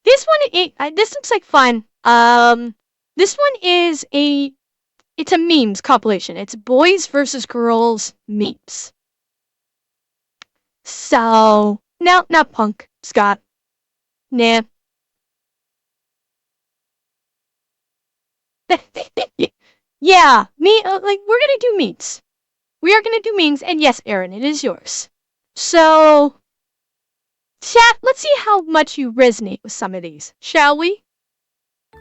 This looks like fun. This one is it's a memes compilation. It's boys versus girls memes. So, no, not punk, Scott. Nah. Yeah, we're gonna do memes. We are gonna do memes, and yes, Aaron, it is yours. So, chat, let's see how much you resonate with some of these, shall we?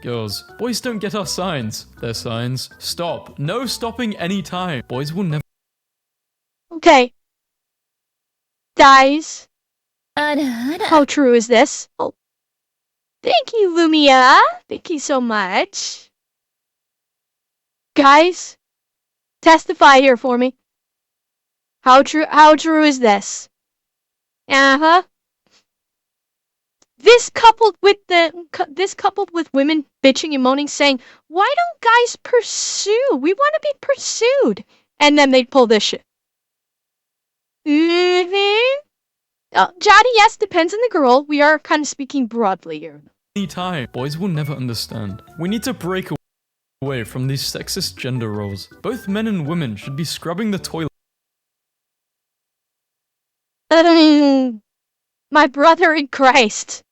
Girls, boys don't get our signs. Their signs. Stop. No stopping any time. Boys will never. Okay. Guys, how true is this? Oh, thank you, Lumia. Thank you so much. Guys, testify here for me. How true is this? Uh-huh. This coupled with women bitching and moaning saying, "Why don't guys pursue? We want to be pursued." And then they'd pull this shit. Jotty, yes, depends on the girl. We are kind of speaking broadly here. Anytime. Boys will never understand. We need to break away from these sexist gender roles. Both men and women should be scrubbing the toilet. My brother in Christ.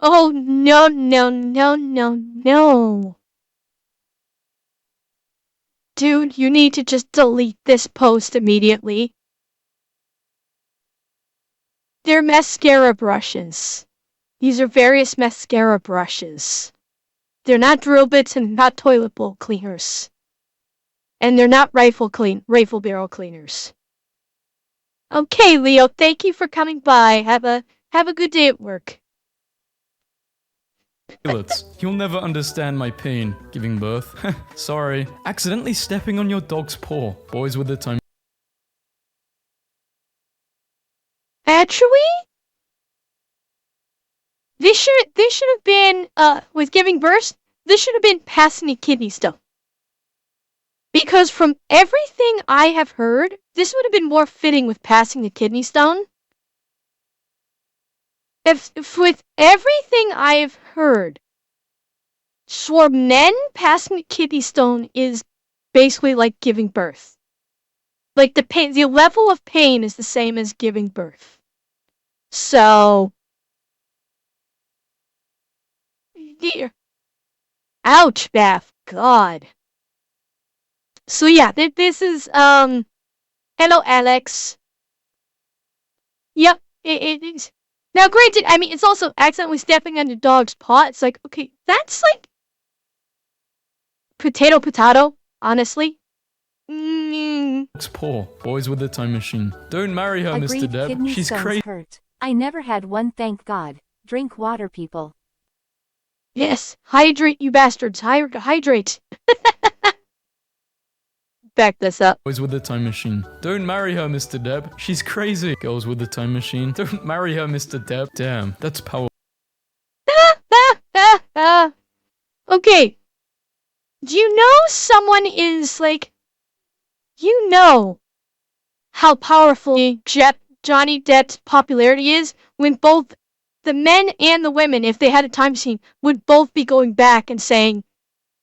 Oh, no, no, no, no, no. Dude, you need to just delete this post immediately. They're mascara brushes. These are various mascara brushes. They're not drill bits and not toilet bowl cleaners. And they're not rifle barrel cleaners. Okay, Leo, thank you for coming by. Have a good day at work. You'll never understand my pain giving birth. Sorry. Accidentally stepping on your dog's paw. Boys with the time. Actually, this should have been with giving birth. This should have been passing a kidney stone. Because from everything I have heard, this would have been more fitting with passing the kidney stone. If with everything I've heard, for men, passing the kidney stone is basically like giving birth. Like the level of pain is the same as giving birth. So, dear, ouch, Beth, God. So yeah, this is hello, Alex. Yep, it is. Now, granted, I mean, it's also accidentally stepping on your dog's paw. It's like, okay, that's like potato, honestly. It's poor. Boys with the time machine. Don't marry her, Mr. Deb. She's crazy. Hurt. I never had one, thank God. Drink water, people. Yes, hydrate, you bastards. Hydrate. Back this up. Boys with the time machine. Don't marry her, Mr. Deb. She's crazy. Girls with the time machine. Don't marry her, Mr. Deb. Damn, that's power. Okay. Do you know someone is like... You know how powerful Johnny Depp's popularity is when both the men and the women, if they had a time machine, would both be going back and saying,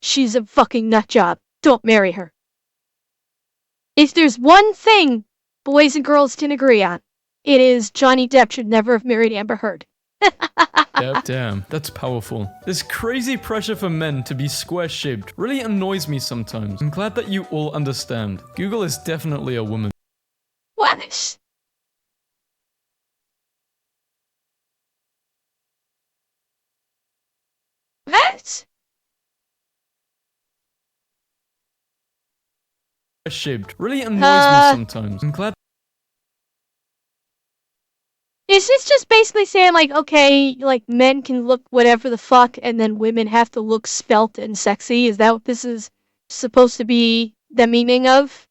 "She's a fucking nut job. Don't marry her." If there's one thing boys and girls can agree on, it is Johnny Depp should never have married Amber Heard. Damn, that's powerful. This crazy pressure for men to be square-shaped really annoys me sometimes. I'm glad that you all understand. Google is definitely a woman. What? What? Shaped really annoys me sometimes. I'm glad. Is this just basically saying, like, okay, like, men can look whatever the fuck, and then women have to look svelte and sexy? Is that what this is supposed to be the meaning of?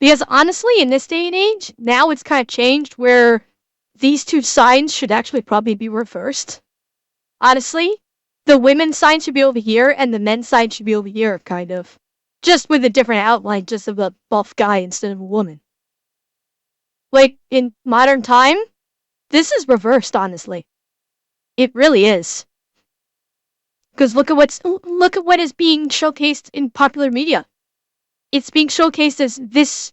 Because honestly, in this day and age, now it's kind of changed where these two signs should actually probably be reversed. Honestly, the women's sign should be over here, and the men's sign should be over here, kind of. Just with a different outline, just of a buff guy instead of a woman. Like, in modern time, this is reversed, honestly. It really is. Because look at what is being showcased in popular media. It's being showcased as this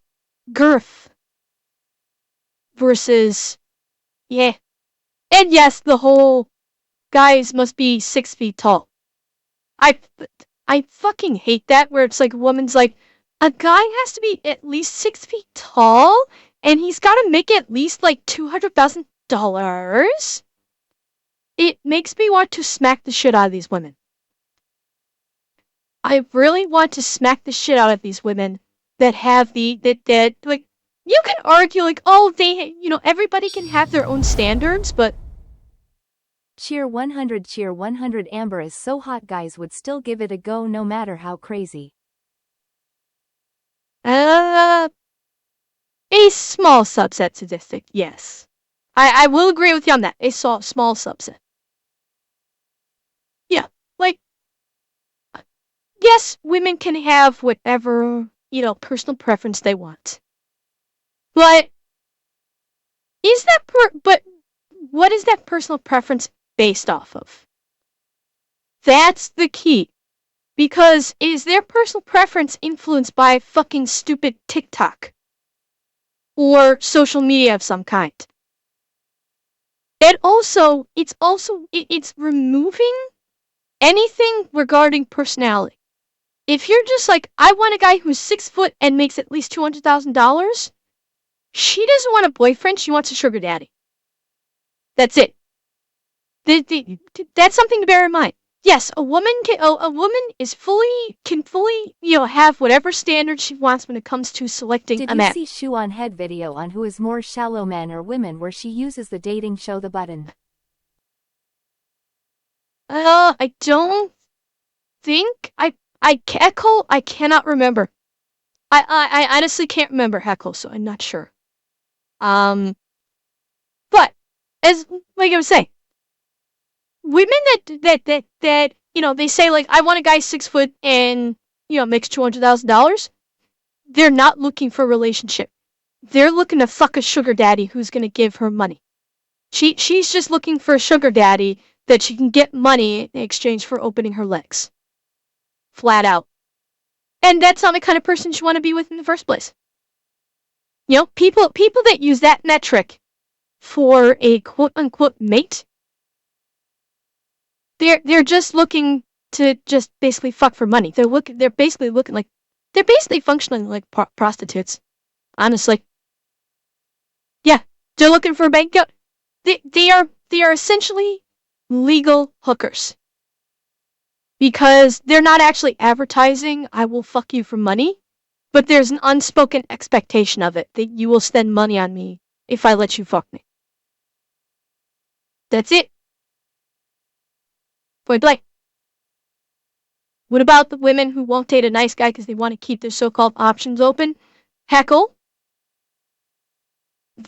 girth versus yeah. And yes, the whole guys must be 6 feet tall. I I fucking hate that where it's like a woman's like a guy has to be at least 6 feet tall and he's got to make at least like $200,000. It makes me want to smack the shit out of these women. I really want to smack the shit out of these women that have that like you can argue like oh they everybody can have their own standards but Cheer 100 Amber is so hot guys would still give it a go no matter how crazy. a small subset statistic, yes. I will agree with you on that. A small subset. Yeah, like yes, women can have whatever, personal preference they want. But but what is that personal preference based off of? That's the key. Because is their personal preference influenced by fucking stupid TikTok? Or social media of some kind? And also, it's removing anything regarding personality. If you're just like, I want a guy who's 6 foot and makes at least $200,000, she doesn't want a boyfriend, she wants a sugar daddy. That's it. That's something to bear in mind. Yes, a woman can fully, have whatever standard she wants when it comes to selecting Did a you man. see Shoe on Head video on who is more shallow, men or women, where she uses the dating show the button? I don't think I cannot remember. I honestly can't remember Heckle, so I'm not sure. But as like I was saying, women that they say like I want a guy 6 foot and makes $200,000. They're not looking for a relationship. They're looking to fuck a sugar daddy who's gonna give her money. She's just looking for a sugar daddy that she can get money in exchange for opening her legs. Flat out. And that's not the kind of person you want to be with in the first place. People that use that metric for a quote unquote mate, they're just looking to just basically fuck for money. They're basically functioning like prostitutes. Honestly. Yeah, they're looking for a bank account. They are essentially legal hookers. Because they're not actually advertising, I will fuck you for money, but there's an unspoken expectation of it, that you will spend money on me if I let you fuck me. That's it. Point blank. What about the women who won't date a nice guy because they want to keep their so-called options open? Heckle.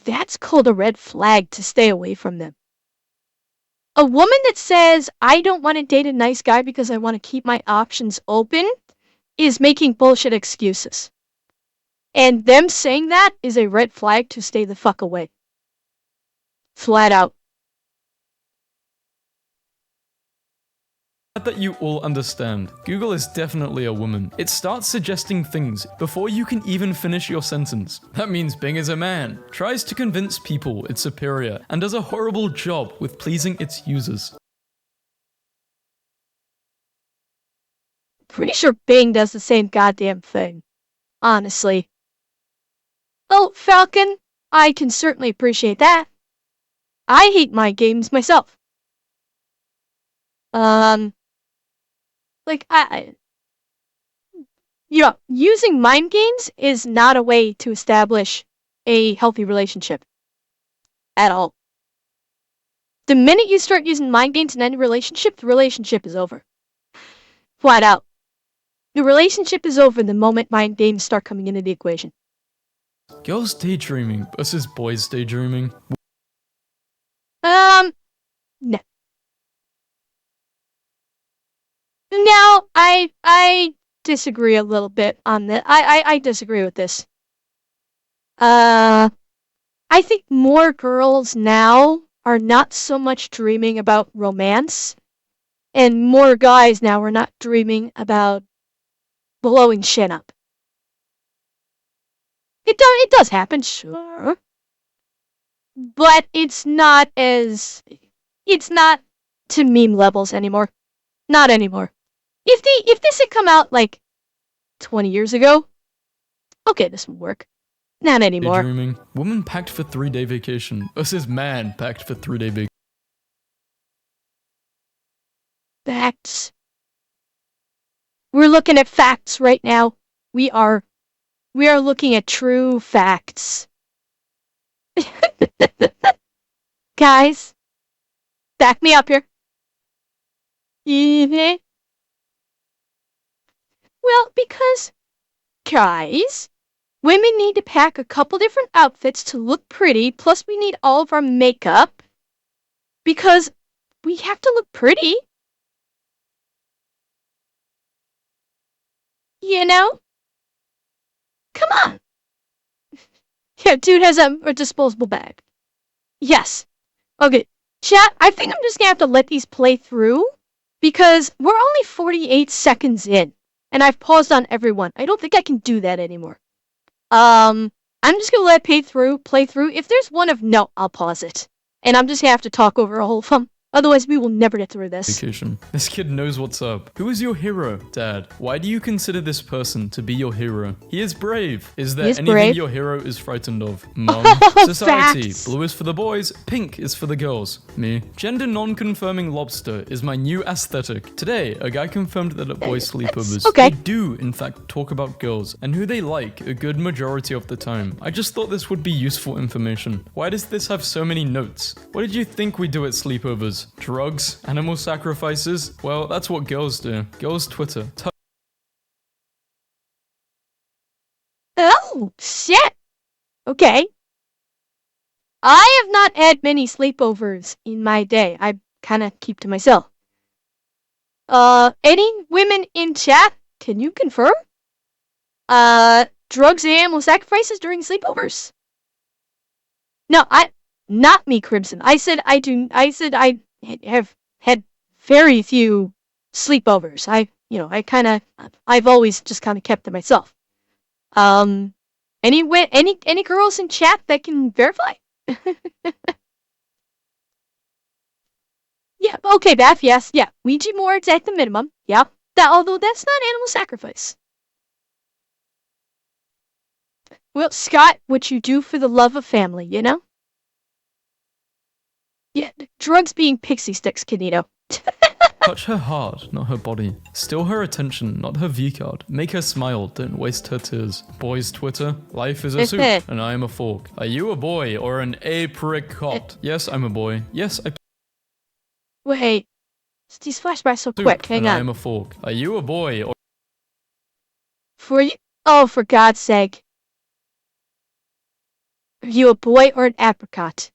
That's called a red flag to stay away from them. A woman that says, I don't want to date a nice guy because I want to keep my options open is making bullshit excuses. And them saying that is a red flag to stay the fuck away. Flat out. Glad that you all understand. Google is definitely a woman. It starts suggesting things before you can even finish your sentence. That means Bing is a man, tries to convince people it's superior, and does a horrible job with pleasing its users. Pretty sure Bing does the same goddamn thing. Honestly. Oh, Falcon, I can certainly appreciate that. I hate mind games myself. Like, using mind games is not a way to establish a healthy relationship. At all. The minute you start using mind games in any relationship, the relationship is over. Flat out. The relationship is over the moment mind games start coming into the equation. Girls daydreaming versus boys daydreaming. No. Now, I disagree a little bit on this. I disagree with this. I think more girls now are not so much dreaming about romance, and more guys now are not dreaming about blowing shit up. It does happen, sure, but it's not to meme levels anymore. Not anymore. If this had come out like 20 years ago, okay, this would work. Not anymore. Daydreaming. Woman packed for 3-day vacation versus man packed for 3-day vacation. Facts. We're looking at facts right now. We are looking at true facts. Guys, back me up here. Well, because, guys, women need to pack a couple different outfits to look pretty, plus we need all of our makeup. Because we have to look pretty. You know? Come on. Yeah, dude has a disposable bag. Yes. Okay. Chat, I think I'm just gonna have to let these play through because we're only 48 seconds in and I've paused on everyone. I don't think I can do that anymore. I'm just gonna let it play through. If there's one of no, I'll pause it. And I'm just gonna have to talk over a whole fun. Otherwise, we will never get through this. Vacation. This kid knows what's up. Who is your hero, Dad? Why do you consider this person to be your hero? He is brave. Is there anything brave. your hero is frightened of? Mom. Society. Facts. Blue is for the boys. Pink is for the girls. Me. Gender non-confirming lobster is my new aesthetic. Today, a guy confirmed that at boys' sleepovers, okay. they do, in fact, talk about girls and who they like a good majority of the time. I just thought this would be useful information. Why does this have so many notes? What did you think we do at sleepovers? Drugs? Animal sacrifices? Well, that's what girls do. Girls Twitter. Oh, shit. Okay. I have not had many sleepovers in my day. I kind of keep to myself. Any women in chat? Can you confirm? Drugs and animal sacrifices during sleepovers? No, not me, Crimson. I said I have had very few sleepovers. I've always just kind of kept to myself. Any girls in chat that can verify? Yeah, okay, Beth, yes, yeah. Ouija boards at the minimum, yeah. Although that's not animal sacrifice. Well, Scott, what you do for the love of family, you know? Yeah, drugs being pixie sticks, Canito. Touch her heart, not her body. Steal her attention, not her V-card. Make her smile, don't waste her tears. Boys Twitter, life is a soup, and I am a fork. Are you a boy or an apricot? Yes, I'm a boy. Yes, I... Wait, these flashbacks so quick, hang on. I am a fork. Are you a boy or... Oh, for God's sake. Are you a boy or an apricot?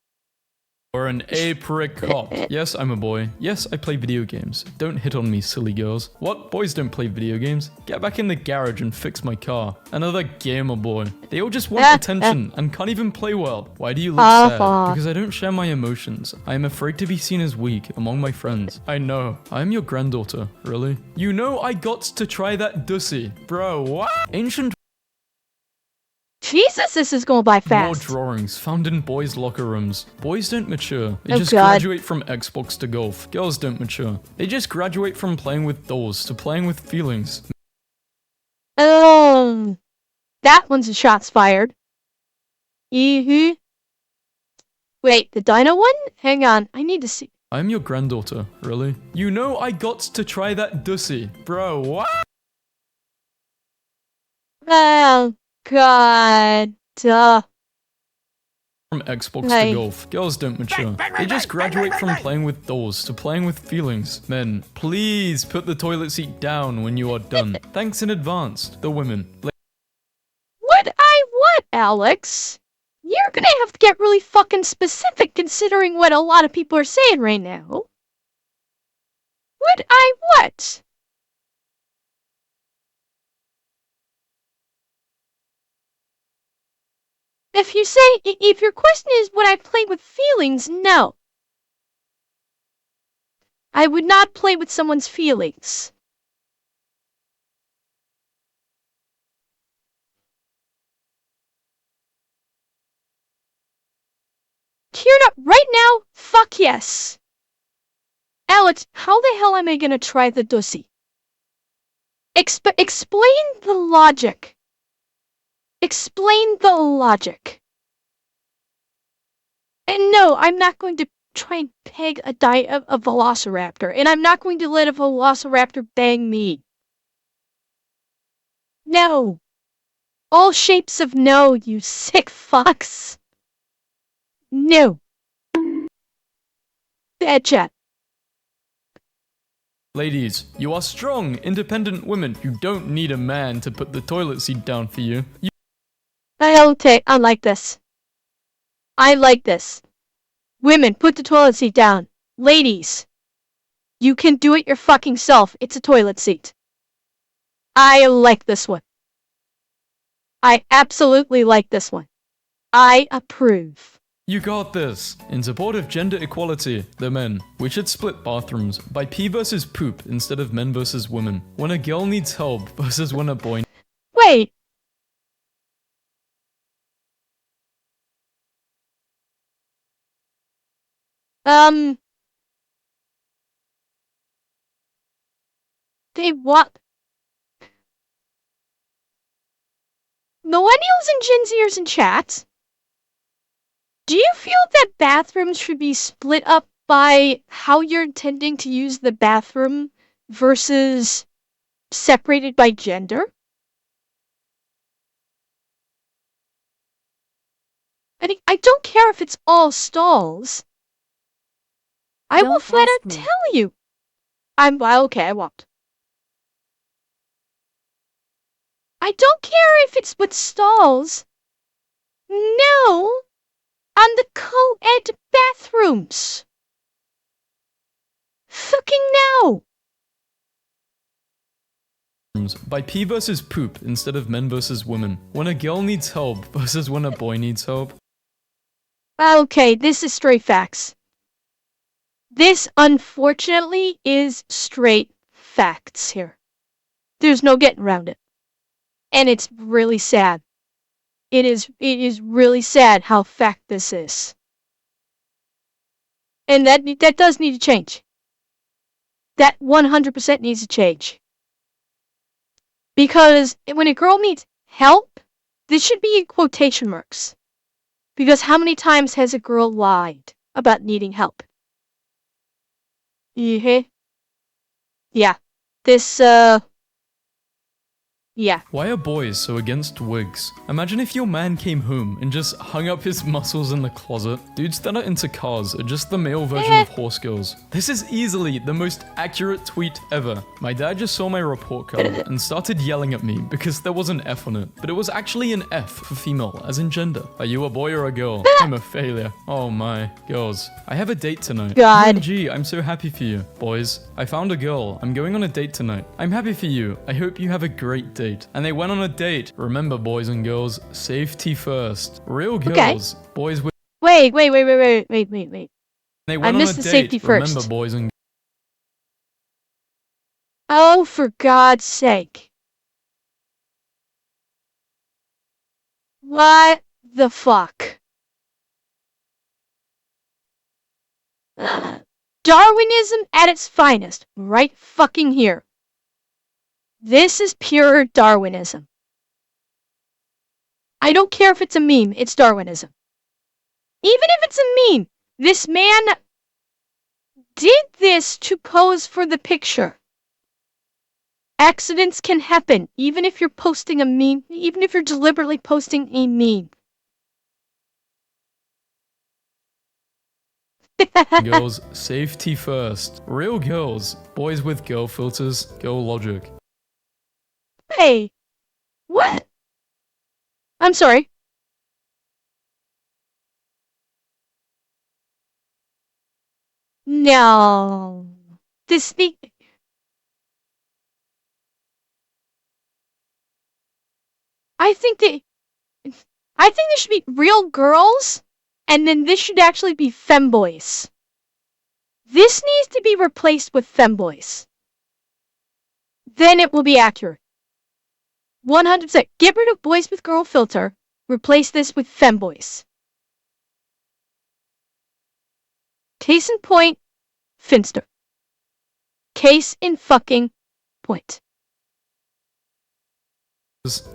Or an apricot. Yes, I'm a boy. Yes, I play video games. Don't hit on me, silly girls. What? Boys don't play video games? Get back in the garage and fix my car. Another gamer boy. They all just want attention and can't even play well. Why do you look sad? Because I don't share my emotions. I am afraid to be seen as weak among my friends. I know. I am your granddaughter. Really? You know I got to try that dussy. Bro, what? Ancient... Jesus, this is going by fast. More drawings found in boys' locker rooms. Boys don't mature. They just graduate from Xbox to golf. Girls don't mature. They just graduate from playing with dolls to playing with feelings. That one's a shots fired. Wait, the dino one? Hang on, I need to see. I'm your granddaughter, really? You know I got to try that dussy. Bro, what? Oh, God. From Xbox to golf. Girls don't mature. They just graduate from playing with dolls to playing with feelings. Men, please put the toilet seat down when you are done. Thanks in advance. The women. What? Alex? You're gonna have to get really fucking specific considering what a lot of people are saying right now. What? If your question is would I play with feelings, no. I would not play with someone's feelings. Kira, right now, fuck yes. Alex, how the hell am I gonna try the dussy? Explain the logic. Explain the logic. And no, I'm not going to try and peg a velociraptor, and I'm not going to let a velociraptor bang me. No. All shapes of no, you sick fucks. No. Bad chat. Ladies, you are strong, independent women. You don't need a man to put the toilet seat down for you. I like this. I like this. Women, put the toilet seat down. Ladies, you can do it your fucking self. It's a toilet seat. I like this one. I absolutely like this one. I approve. You got this. In support of gender equality, the men, we should split bathrooms by pee versus poop instead of men versus women. When a girl needs help versus when a boy. Wait. They what? Millennials and Gen Zers in chat, do you feel that bathrooms should be split up by how you're intending to use the bathroom versus separated by gender? I don't care if it's all stalls. I will Don't flat ask out me. tell you. Okay, I won't. I don't care if it's with stalls. No, on the co-ed bathrooms. Fucking no. By pee versus poop instead of men versus women. When a girl needs help versus when a boy needs help. Okay, this is straight facts. This, unfortunately, is straight facts here. There's no getting around it. And it's really sad. It is really sad how fact this is. And that does need to change. That 100% needs to change. Because when a girl needs help, this should be in quotation marks. Because how many times has a girl lied about needing help? Yeah. This, yeah. Why are boys so against wigs? Imagine if your man came home and just hung up his muscles in the closet. Dudes that are into cars are just the male version of horse girls. This is easily the most accurate tweet ever. My dad just saw my report card and started yelling at me because there was an F on it, but it was actually an F for female, as in gender. Are you a boy or a girl? I'm a failure. Oh my. Girls, I have a date tonight. God. OMG, I'm so happy for you. Boys, I found a girl. I'm going on a date tonight. I'm happy for you. I hope you have a great date. And they went on a date. Remember, boys and girls, safety first. Real girls, boys with. Wait. They went I on missed a the date. safety first. Remember, boys and. Oh, for God's sake. What the fuck? Darwinism at its finest, right fucking here. This is pure Darwinism. I don't care if it's a meme, it's Darwinism. Even if it's a meme, this man did this to pose for the picture. Accidents can happen, even if you're posting a meme, even if you're deliberately posting a meme. Girls, safety first. Real girls, boys with girl filters, girl logic. Hey, what? I'm sorry. No. I think there should be real girls, and then this should actually be femboys. This needs to be replaced with femboys. Then it will be accurate. 100%. Get rid of boys with girl filter. Replace this with femboys. Case in point, Finster. Case in fucking point.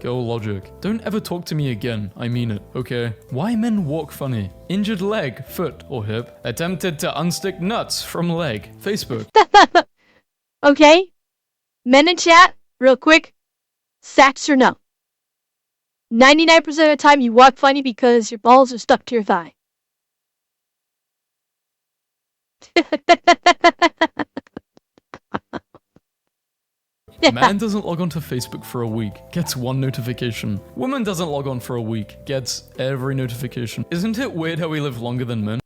Go logic. Don't ever talk to me again, I mean it, okay? Why men walk funny? Injured leg, foot, or hip. Attempted to unstick nuts from leg. Facebook. Okay? Men in chat, real quick. Facts or no? 99% of the time you walk funny because your balls are stuck to your thigh. Man doesn't log on to Facebook for a week, gets 1 notification. Woman doesn't log on for a week, gets every notification. Isn't it weird how we live longer than men?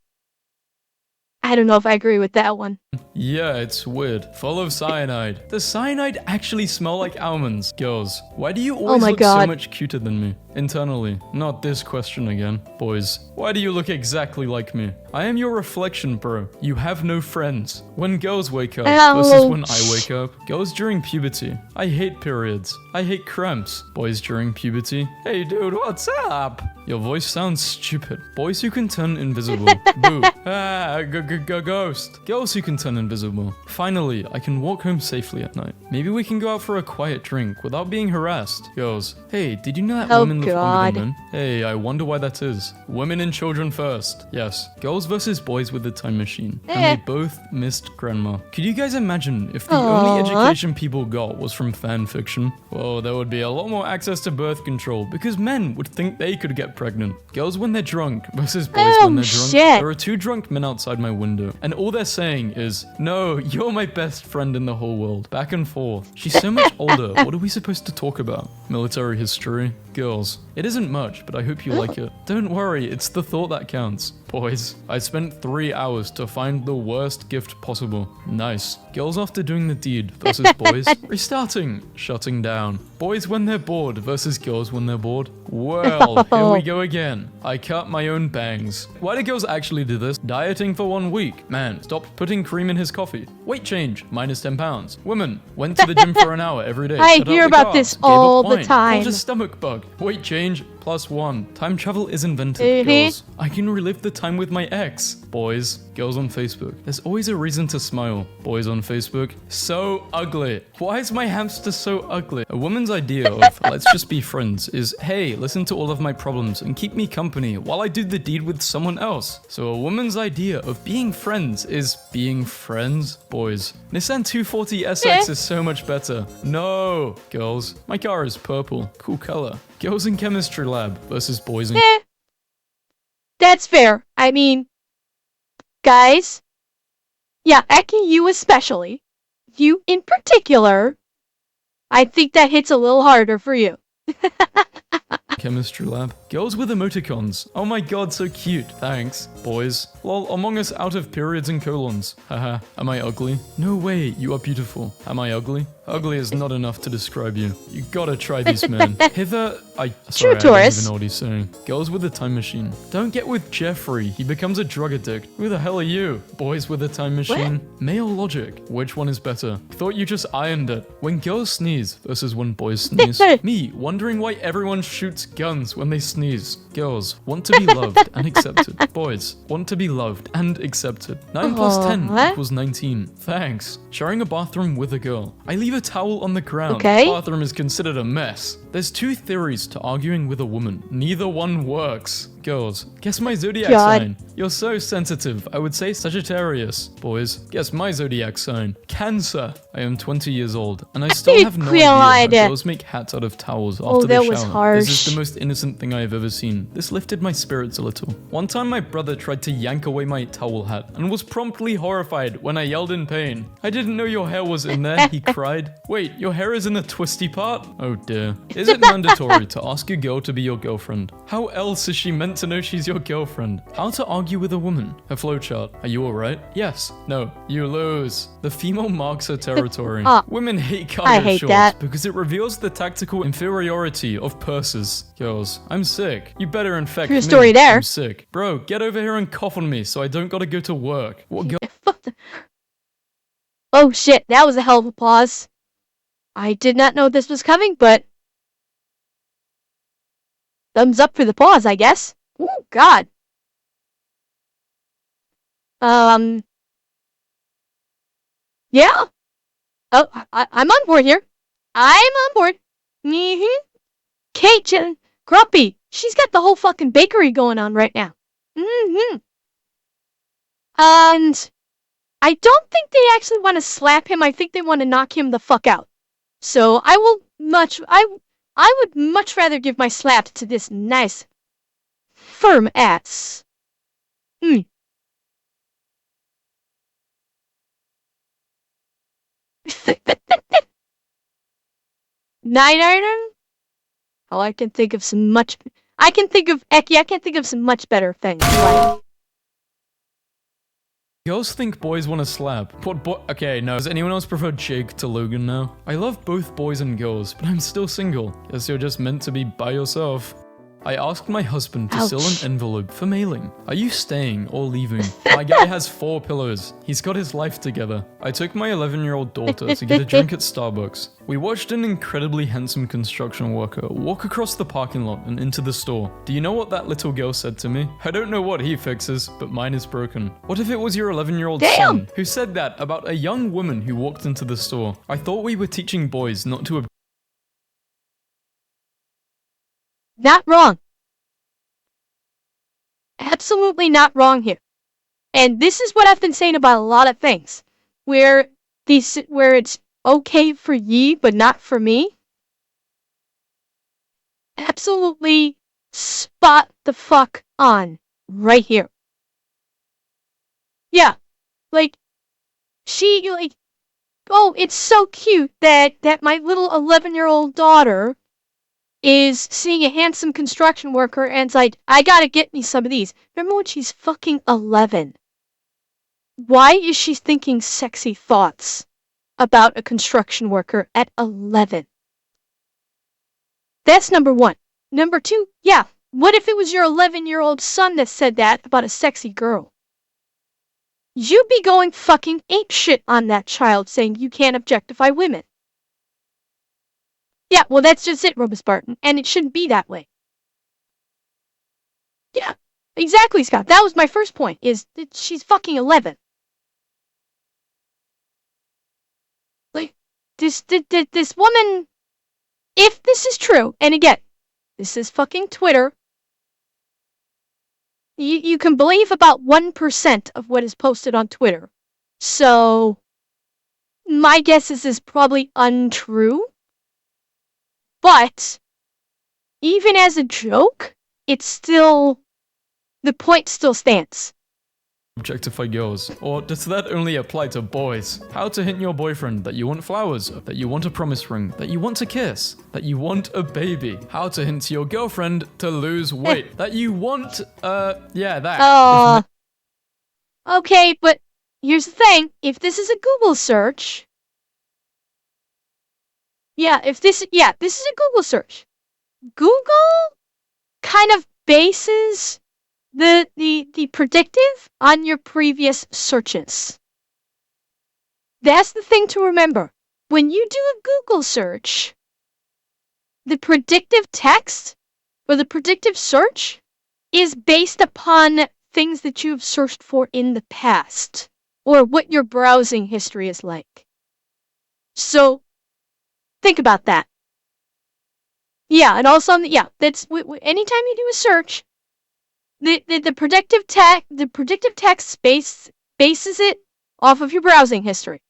I don't know if I agree with that one. Yeah, it's weird. Full of cyanide. Does cyanide actually smell like almonds? Girls, why do you always look so much cuter than me? Internally. Not this question again. Boys, why do you look exactly like me? I am your reflection, bro. You have no friends. When girls wake up versus when I wake up. Girls during puberty. I hate periods. I hate cramps. Boys during puberty. Hey dude, what's up? Your voice sounds stupid. Boys who can turn invisible. Boo. Ah, ghost. Girls who can turn invisible. Finally, I can walk home safely at night. Maybe we can go out for a quiet drink without being harassed. Girls, hey, did you know that women live longer than men? Hey, I wonder why that is. Women and children first. Yes. Girls versus boys with the time machine. And they both missed grandma. Could you guys imagine if the only education people got was from fan fiction? Well, there would be a lot more access to birth control because men would think they could get pregnant. Girls when they're drunk versus boys when they're drunk. There are 2 drunk men outside my window and all they're saying is, no, you're my best friend in the whole world. Back and forth. She's so much older. What are we supposed to talk about? Military history? Girls. It isn't much, but I hope you like it. Don't worry, it's the thought that counts. Boys, I spent 3 hours to find the worst gift possible. Nice. Girls after doing the deed versus boys. Restarting. Shutting down. Boys when they're bored versus girls when they're bored. Well, here we go again. I cut my own bangs. Why do girls actually do this? Dieting for 1 week. Man, stop putting cream in his coffee. Weight change, minus 10 pounds. Women, went to the gym for an hour every day. I hear about this all the time. Caught a stomach bug. Weight change, +1. Time travel is invented. Girls, I can relive the time with my ex. Boys, girls on Facebook. There's always a reason to smile. Boys on Facebook. So ugly. Why is my hamster so ugly? A woman's idea of let's just be friends is, hey, listen to all of my problems and keep me company while I do the deed with someone else. So a woman's idea of being friends is being friends. Boys, Nissan 240 SX is so much better. No. Girls, my car is purple. Cool color. Girls in chemistry lab versus boys in... That's fair. I mean, guys. Yeah, Eki, you especially. You in particular. I think that hits a little harder for you. Chemistry lab. Girls with emoticons. Oh my god, so cute. Thanks. Boys. Lol, Among Us out of periods and colons. Haha. Am I ugly? No way, you are beautiful. Am I ugly? Ugly is not enough to describe you. You gotta try these men. Hither, I don't even know what he's saying. Girls with a time machine. Don't get with Jeffrey. He becomes a drug addict. Who the hell are you? Boys with a time machine. What? Male logic. Which one is better? Thought you just ironed it. When girls sneeze versus when boys sneeze. Me, wondering why everyone shoots guns when they sneeze. Girls want to be loved and accepted. Boys want to be loved and accepted. 9 plus 10 equals 19. Thanks. Sharing a bathroom with a girl. I leave a towel on the ground. Bathroom is considered a mess. There's 2 theories to arguing with a woman. Neither one works. Girls, guess my zodiac sign. You're so sensitive. I would say Sagittarius. Boys, guess my zodiac sign. Cancer. I am 20 years old, and I still have no idea how girls make hats out of towels after they shower. Was harsh. This is the most innocent thing I have ever seen. This lifted my spirits a little. One time my brother tried to yank away my towel hat, and was promptly horrified when I yelled in pain. I didn't know your hair was in there, he cried. Wait, your hair is in the twisty part? Oh dear. Is it mandatory to ask a girl to be your girlfriend? How else is she meant to know she's your girlfriend? How to argue with a woman? Her flowchart. Are you alright? Yes. No. You lose. The female marks her territory. Women hate cargo shorts because it reveals the tactical inferiority of purses. Girls, I'm sick. You better infect me. True story there. I'm sick. Bro, get over here and cough on me so I don't gotta go to work. What girl? Oh shit, that was a hell of a pause. I did not know this was coming, but thumbs up for the pause, I guess. Oh god. Yeah. Oh, I'm on board here. I'm on board. Mm-hmm. Kate Grumpy. She's got the whole fucking bakery going on right now. Mm-hmm. And I don't think they actually want to slap him. I think they want to knock him the fuck out. So I would much rather give my slap to this nice, firm ass. Mm. Night item? Oh, I can think of some much better things. Like, Girls think boys want to slap. Okay, no. Does anyone else prefer Jake to Logan now? I love both boys and girls, but I'm still single. Guess you're just meant to be by yourself. I asked my husband to seal an envelope for mailing. Are you staying or leaving? My guy has 4 pillows. He's got his life together. I took my 11-year-old daughter to get a drink at Starbucks. We watched an incredibly handsome construction worker walk across the parking lot and into the store. Do you know what that little girl said to me? I don't know what he fixes, but mine is broken. What if it was your 11-year-old son who said that about a young woman who walked into the store? I thought we were teaching boys not to... Not wrong. Absolutely not wrong here. And this is what I've been saying about a lot of things. Where it's okay for ye, but not for me. Absolutely spot the fuck on right here. Yeah. Like, oh, it's so cute that my little 11-year-old daughter is seeing a handsome construction worker and it's like, I gotta get me some of these. Remember when she's fucking 11? Why is she thinking sexy thoughts about a construction worker at 11? That's number one. Number two, yeah, what if it was your 11-year-old son that said that about a sexy girl? You'd be going fucking apeshit on that child saying you can't objectify women. Yeah, well, that's just it, Robus Barton, and it shouldn't be that way. Yeah, exactly, Scott. That was my first point, is that she's fucking 11. Like, this woman, if this is true, and again, this is fucking Twitter, you can believe about 1% of what is posted on Twitter. So, my guess is this is probably untrue. But, even as a joke, the point still stands. Objectify girls. Or does that only apply to boys? How to hint your boyfriend that you want flowers, that you want a promise ring, that you want to kiss, that you want a baby. How to hint to your girlfriend to lose weight, that you want, yeah, that. Okay, but here's the thing. If this is a Google search, this is a Google search. Google kind of bases the predictive on your previous searches. That's the thing to remember. When you do a Google search, the predictive text or the predictive search is based upon things that you've searched for in the past or what your browsing history is like. So think about that. Yeah, and also, that's anytime you do a search, the predictive text bases it off of your browsing history.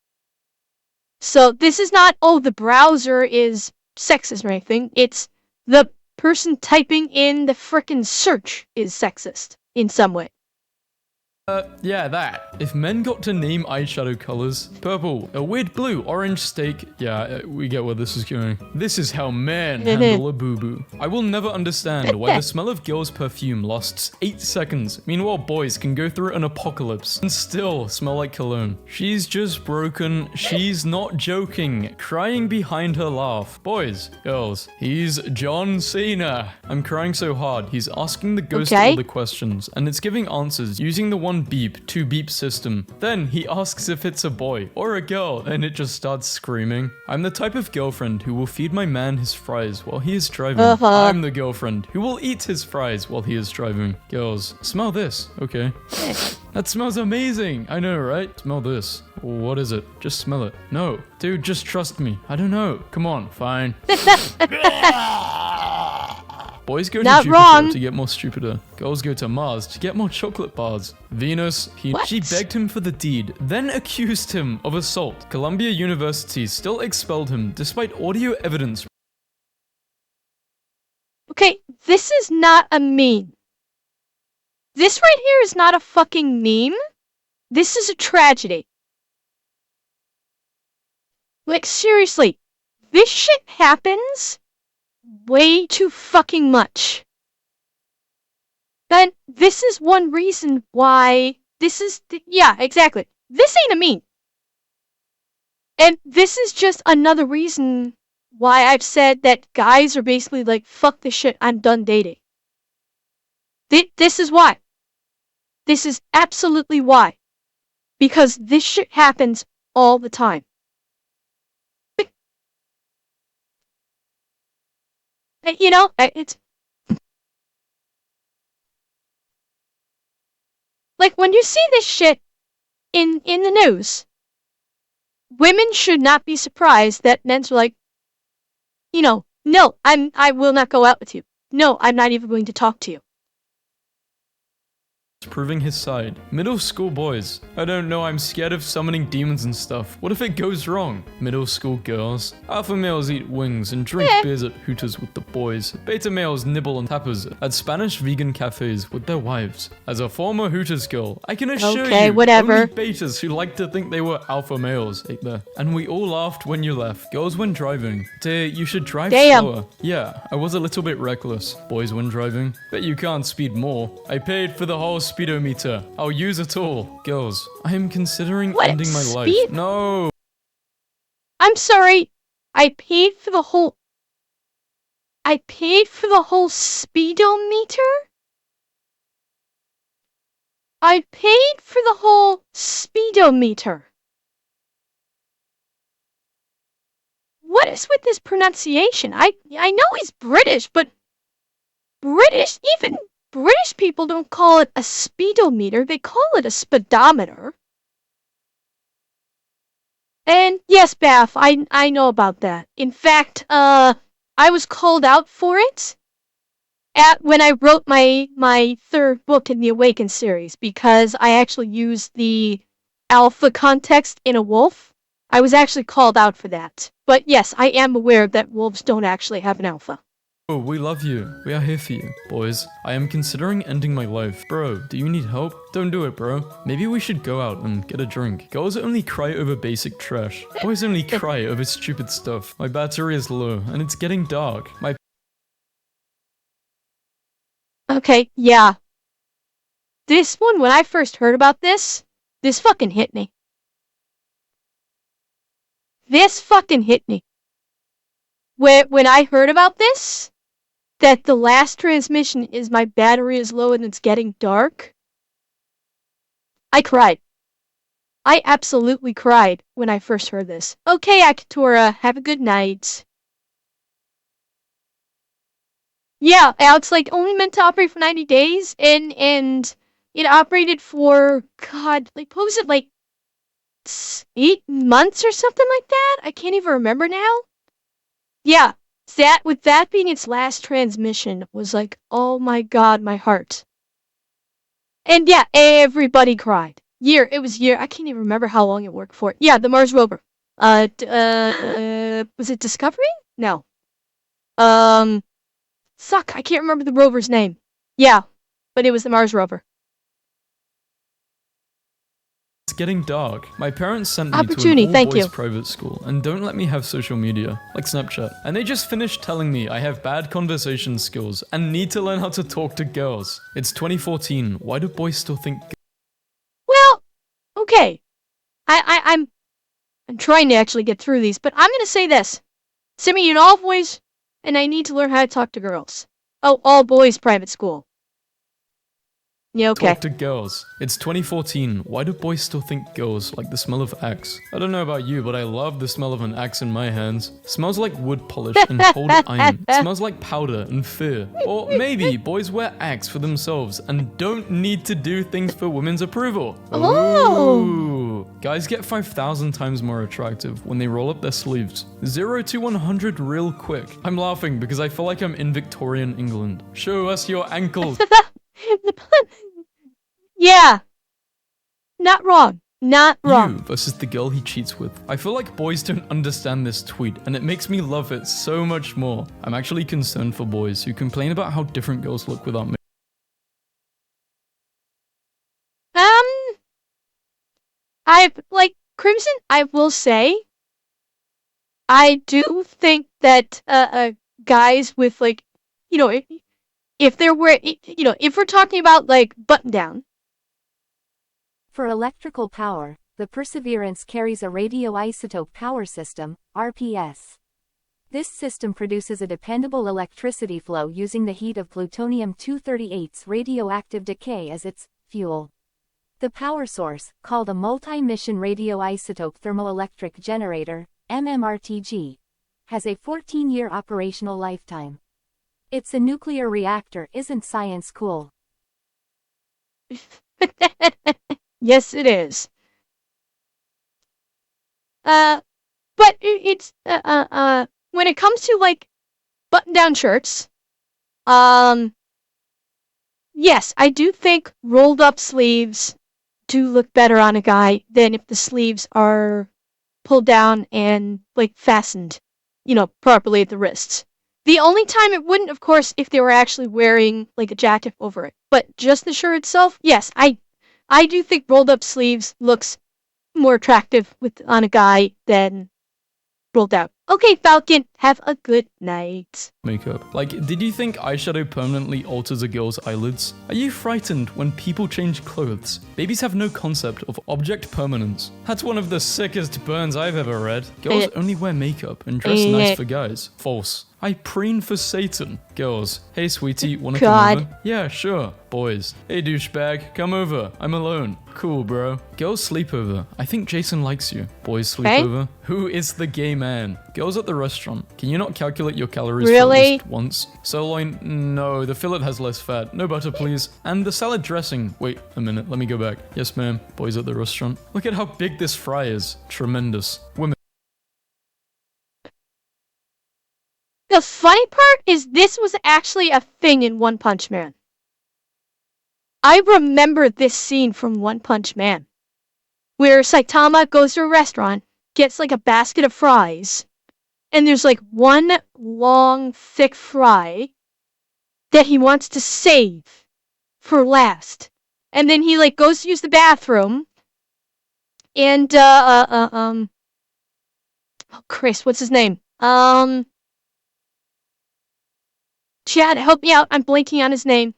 So this is not, oh, the browser is sexist or anything. It's the person typing in the frickin' search is sexist in some way. Yeah, that. If men got to name eyeshadow colors, purple, a weird blue, orange steak, yeah, we get where this is going. This is how men handle a boo-boo. I will never understand why the smell of girls' perfume lasts 8 seconds. Meanwhile, boys can go through an apocalypse and still smell like cologne. She's just broken. She's not joking. Crying behind her laugh. Boys, girls, he's John Cena. I'm crying so hard. He's asking the ghost all the questions, and it's giving answers using the one one beep, two beep system. Then he asks if it's a boy or a girl, and it just starts screaming. I'm the type of girlfriend who will feed my man his fries while he is driving. I'm the girlfriend who will eat his fries while he is driving. Girls, smell this. Okay. That smells amazing. I know, right? Smell this. What is it? Just smell it. No. Dude, just trust me. I don't know. Come on. Fine. Boys go to Jupiter to get more stupider. Girls go to Mars to get more chocolate bars. Venus, she begged him for the deed, then accused him of assault. Columbia University still expelled him despite audio evidence. Okay, this is not a meme. This right here is not a fucking meme. This is a tragedy. Like, seriously, this shit happens way too fucking much. Then this is one reason why yeah, exactly. This ain't a meme. And this is just another reason why I've said that guys are basically like, fuck this shit, I'm done dating. This is why. This is absolutely why. Because this shit happens all the time. You know, it's like when you see this shit in the news, women should not be surprised that men's are like, you know, no, I will not go out with you. No, I'm not even going to talk to you. Proving his side. Middle school boys. I don't know, I'm scared of summoning demons and stuff. What if it goes wrong? Middle school girls. Alpha males eat wings and drink beers at Hooters with the boys. Beta males nibble on tapas at Spanish vegan cafes with their wives. As a former Hooters girl, I can assure you, whatever. Only betas who like to think they were alpha males ate there. And we all laughed when you left. Girls when driving. Dear, you should drive slower. Yeah, I was a little bit reckless. Boys when driving. Bet you can't speed more. I paid for the whole speedometer. I'll use it all. Girls, I am considering ending my life. No! I'm sorry. I paid for the whole speedometer? I paid for the whole speedometer. What is with this pronunciation? I know he's British, but even British people don't call it a speedometer, they call it a speedometer. And yes, Bath, I know about that. In fact, I was called out for it when I wrote my third book in the Awaken series, because I actually used the alpha context in a wolf. I was actually called out for that. But yes, I am aware that wolves don't actually have an alpha. Oh, we love you. We are here for you. Boys, I am considering ending my life. Bro, do you need help? Don't do it, bro. Maybe we should go out and get a drink. Girls only cry over basic trash. Boys only cry over stupid stuff. My battery is low, and it's getting dark. Okay, yeah. This one, when I first heard about this fucking hit me. This fucking hit me. When I heard about this, that the last transmission is my battery is low and it's getting dark, I cried. I absolutely cried when I first heard this. Okay, Akatora, have a good night. Yeah, it's like only meant to operate for 90 days, and it operated for, God, like, what was it, like 8 months or something like that? I can't even remember now. Yeah, with that being its last transmission was like, oh my God, my heart. And yeah, everybody cried. It was year, I can't even remember how long it worked for. Yeah, the Mars rover. Was it Discovery? No. Suck, I can't remember the rover's name. Yeah, but it was the Mars rover. It's getting dark. My parents sent me to an all-boys private school and don't let me have social media, like Snapchat. And they just finished telling me I have bad conversation skills and need to learn how to talk to girls. It's 2014. Why do boys still think... Well, okay. I'm trying to actually get through these, but I'm gonna say this. Send me an all boys, and I need to learn how to talk to girls. Oh, all boys private school. Yeah, okay. Talk to girls. It's 2014. Why do boys still think girls like the smell of axe? I don't know about you, but I love the smell of an axe in my hands. Smells like wood polish and cold iron. Smells like powder and fear. Or maybe boys wear axe for themselves and don't need to do things for women's approval. Oh. Ooh. Guys get 5,000 times more attractive when they roll up their sleeves. 0 to 100 real quick. I'm laughing because I feel like I'm in Victorian England. Show us your ankles. Yeah. Not wrong. Not wrong. You versus the girl he cheats with. I feel like boys don't understand this tweet, and it makes me love it so much more. I'm actually concerned for boys who complain about how different girls look without makeup. Crimson, I will say, I do think that, guys with, like, you know, if there were, you know, if we're talking about, like, button down. For electrical power, the Perseverance carries a radioisotope power system, RPS. This system produces a dependable electricity flow using the heat of plutonium-238's radioactive decay as its fuel. The power source, called a multi-mission radioisotope thermoelectric generator, MMRTG, has a 14-year operational lifetime. It's a nuclear reactor. Isn't science cool? Yes, it is. But it's when it comes to, like, button-down shirts, yes, I do think rolled-up sleeves do look better on a guy than if the sleeves are pulled down and, like, fastened, you know, properly at the wrists. The only time it wouldn't, of course, if they were actually wearing, like, a jacket over it. But just the shirt itself, yes, I do think rolled-up sleeves looks more attractive on a guy than rolled out. Okay, Falcon, have a good night. Makeup. Like, did you think eyeshadow permanently alters a girl's eyelids? Are you frightened when people change clothes? Babies have no concept of object permanence. That's one of the sickest burns I've ever read. Girls only wear makeup and dress nice for guys. False. I preen for Satan. Girls, hey sweetie, wanna come over? Yeah, sure. Boys, hey douchebag, come over. I'm alone. Cool, bro. Girls sleepover. I think Jason likes you. Boys sleepover. Who is the gay man? Girls at the restaurant. Can you not calculate your calories for at least once? Sirloin? No, the fillet has less fat. No butter, please. And the salad dressing. Wait a minute, let me go back. Yes, ma'am. Boys at the restaurant. Look at how big this fry is. Tremendous. Women. The funny part is this was actually a thing in One Punch Man. I remember this scene from One Punch Man, where Saitama goes to a restaurant, gets like a basket of fries, and there's like one long, thick fry that he wants to save for last. And then he like goes to use the bathroom, and oh Chris, what's his name? Chad, help me out. I'm blanking on his name.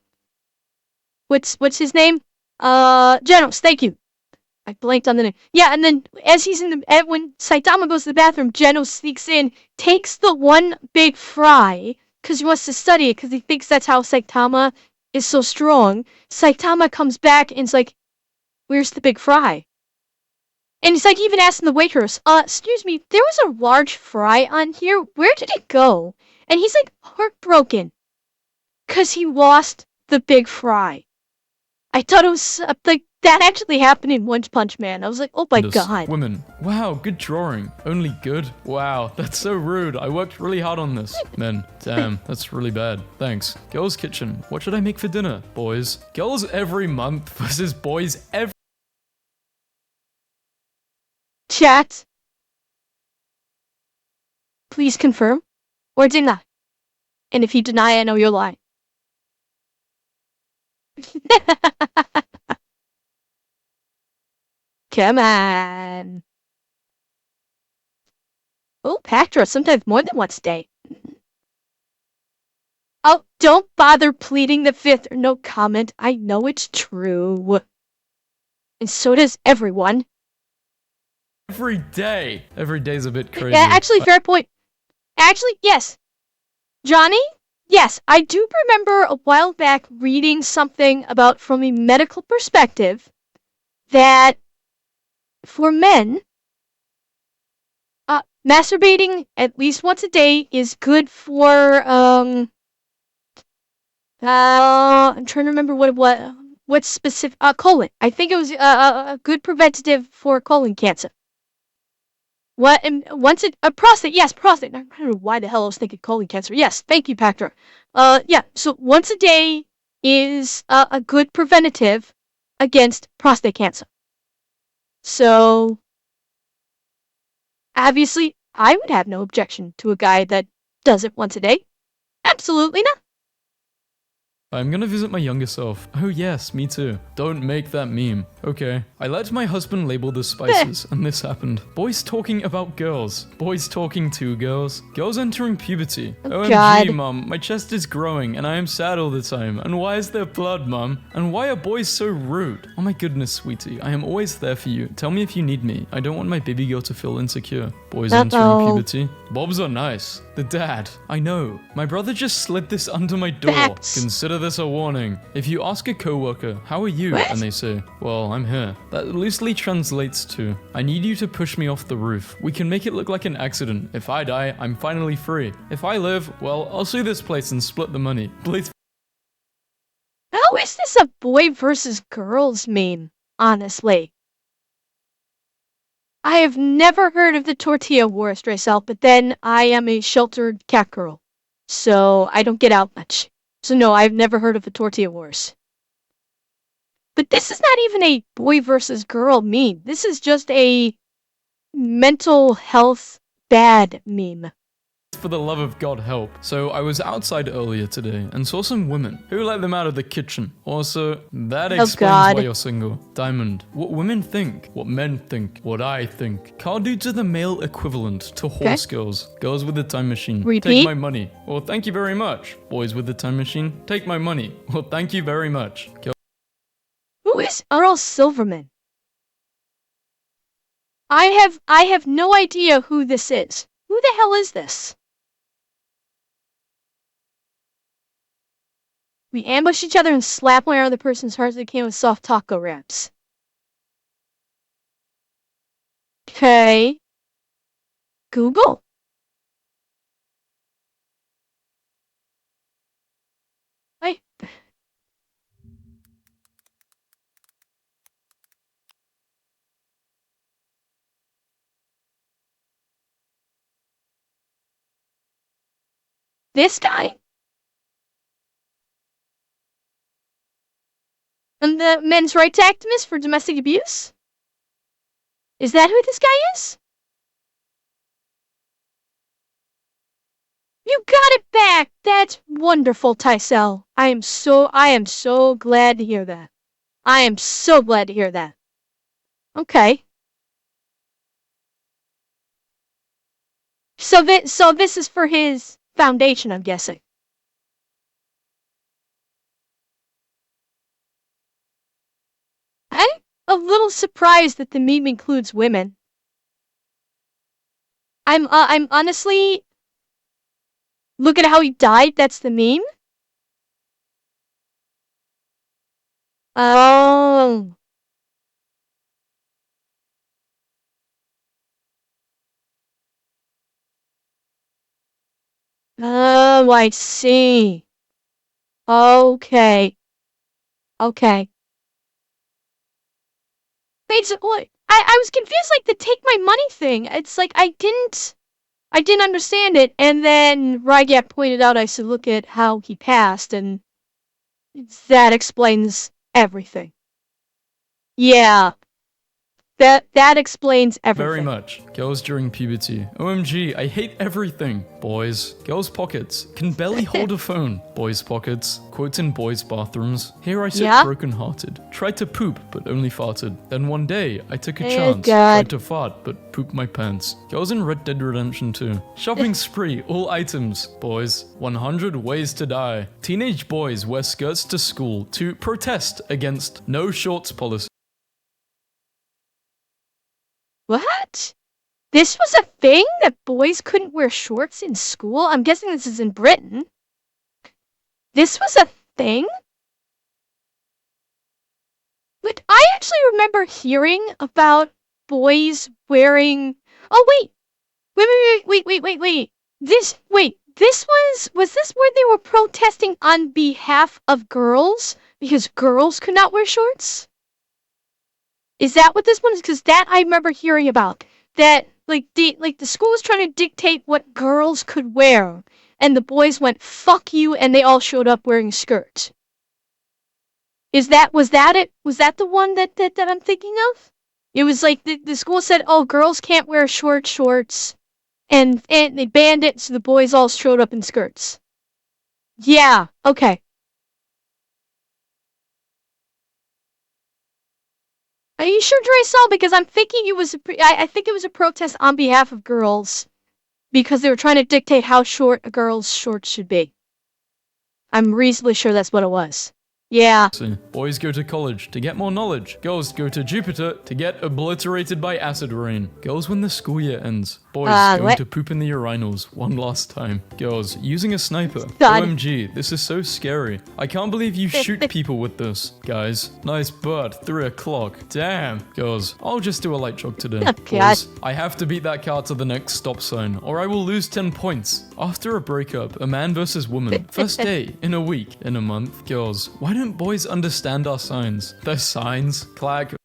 What's his name? Genos, thank you. I blanked on the name. Yeah, and then as he's when Saitama goes to the bathroom, Genos sneaks in, takes the one big fry, because he wants to study it, because he thinks that's how Saitama is so strong. Saitama comes back and is like, where's the big fry? And he's like even asking the waitress, excuse me, there was a large fry on here. Where did it go? And he's like heartbroken, because he lost the big fry. I thought it was like that actually happened in One Punch Man. I was like, oh my god. Women. Wow, good drawing. Only good? Wow, that's so rude. I worked really hard on this. Men. Damn, that's really bad. Thanks. Girls' kitchen. What should I make for dinner? Boys. Girls every month versus boys every... Chat. Please confirm or deny. And if you deny, I know you're lying. Come on. Oh, Pactra, sometimes more than once a day. Oh, don't bother pleading the fifth or no comment. I know it's true. And so does everyone. Every day. Every day's a bit crazy. Yeah, actually, fair point. Actually, yes. Johnny, yes, I do remember a while back reading something about from a medical perspective that for men, masturbating at least once a day is good for I'm trying to remember what specific colon. I think it was a good preventative for colon cancer. What and once a prostate, yes, prostate. I don't know why the hell I was thinking colon cancer. Yes, thank you, Pactor. Yeah. So once a day is a good preventative against prostate cancer. So obviously, I would have no objection to a guy that does it once a day. Absolutely not. I'm gonna visit my younger self. Oh yes, me too. Don't make that meme. Okay. I let my husband label the spices, and this happened. Boys talking about girls. Boys talking to girls. Girls entering puberty. OMG, God. mum, my chest is growing, and I am sad all the time. And why is there blood, mum? And why are boys so rude? Oh my goodness, sweetie, I am always there for you. Tell me if you need me. I don't want my baby girl to feel insecure. Boys entering puberty. Bobs are nice. The dad. I know. My brother just slid this under my door. Facts. Consider this a warning. If you ask a coworker, how are you? What? And they say, well, I'm here. That loosely translates to, I need you to push me off the roof. We can make it look like an accident. If I die, I'm finally free. If I live, well, I'll sue this place and split the money. Please. How is this a boy versus girls meme? Honestly. I have never heard of the tortilla wars, Dracel, but then I am a sheltered cat girl. So I don't get out much. So no, I've never heard of the tortilla wars. But this is not even a boy versus girl meme. This is just a mental health bad meme. For the love of God, help. So I was outside earlier today and saw some women. Who let them out of the kitchen? Also, that explains God. why you're single. Diamond, what women think, what men think, what I think. Car dudes are the male equivalent to horse girls. Girls with the time machine. Repeat. Take my money. Well, thank you very much. Boys with the time machine. Take my money. Well, thank you very much. Who is Earl Silverman? I have no idea who this is. Who the hell is this? We ambush each other and slap one other person's heart as they can with soft taco wraps. Okay. Google. I. This guy? And the men's rights activist for domestic abuse? Is that who this guy is? You got it back! That's wonderful, Tysel. I am so glad to hear that. I am so glad to hear that. Okay. So this is for his foundation, I'm guessing. I'm a little surprised that the meme includes women. I'm honestly. Look at how he died. That's the meme. Oh. Oh, I see. Okay. Okay. Basically, I was confused, like the take my money thing. It's like I didn't understand it, and then Rygat pointed out I should look at how he passed, and that explains everything. Yeah. That explains everything. Very much. Girls during puberty. OMG, I hate everything. Boys. Girls' pockets. Can barely hold a phone. Boys' pockets. Quotes in boys' bathrooms. Here I sit broken-hearted. Tried to poop, but only farted. Then one day, I took a chance. Tried to fart, but pooped my pants. Girls in Red Dead Redemption 2. Shopping spree. All items. Boys. 100 ways to die. Teenage boys wear skirts to school to protest against no shorts policy. What? This was a thing that boys couldn't wear shorts in school? I'm guessing this is in Britain. This was a thing? But I actually remember hearing about boys wearing. Oh wait. Was this where they were protesting on behalf of girls because girls could not wear shorts? Is that what this one is? Because that I remember hearing about. That the school was trying to dictate what girls could wear, and the boys went fuck you, and they all showed up wearing skirts. Was that it? Was that the one that I'm thinking of? It was like the school said, oh, girls can't wear shorts, and they banned it, so the boys all showed up in skirts. Yeah. Okay. Are you sure, Dracel? Because I'm thinking I think it was a protest on behalf of girls because they were trying to dictate how short a girl's shorts should be. I'm reasonably sure that's what it was. Yeah. Boys go to college to get more knowledge. Girls go to Jupiter to get obliterated by acid rain. Girls when the school year ends. Boys going to poop in the urinals one last time. Girls using a sniper. God. OMG, this is so scary. I can't believe you shoot people with this. Guys, nice butt, 3 o'clock. Damn. Girls, I'll just do a light jog today. Oh, God. Boys, I have to beat that car to the next stop sign or I will lose 10 points. After a breakup, a man versus woman. First day, in a week, in a month. Girls, why don't boys understand our signs? They're signs. Clack.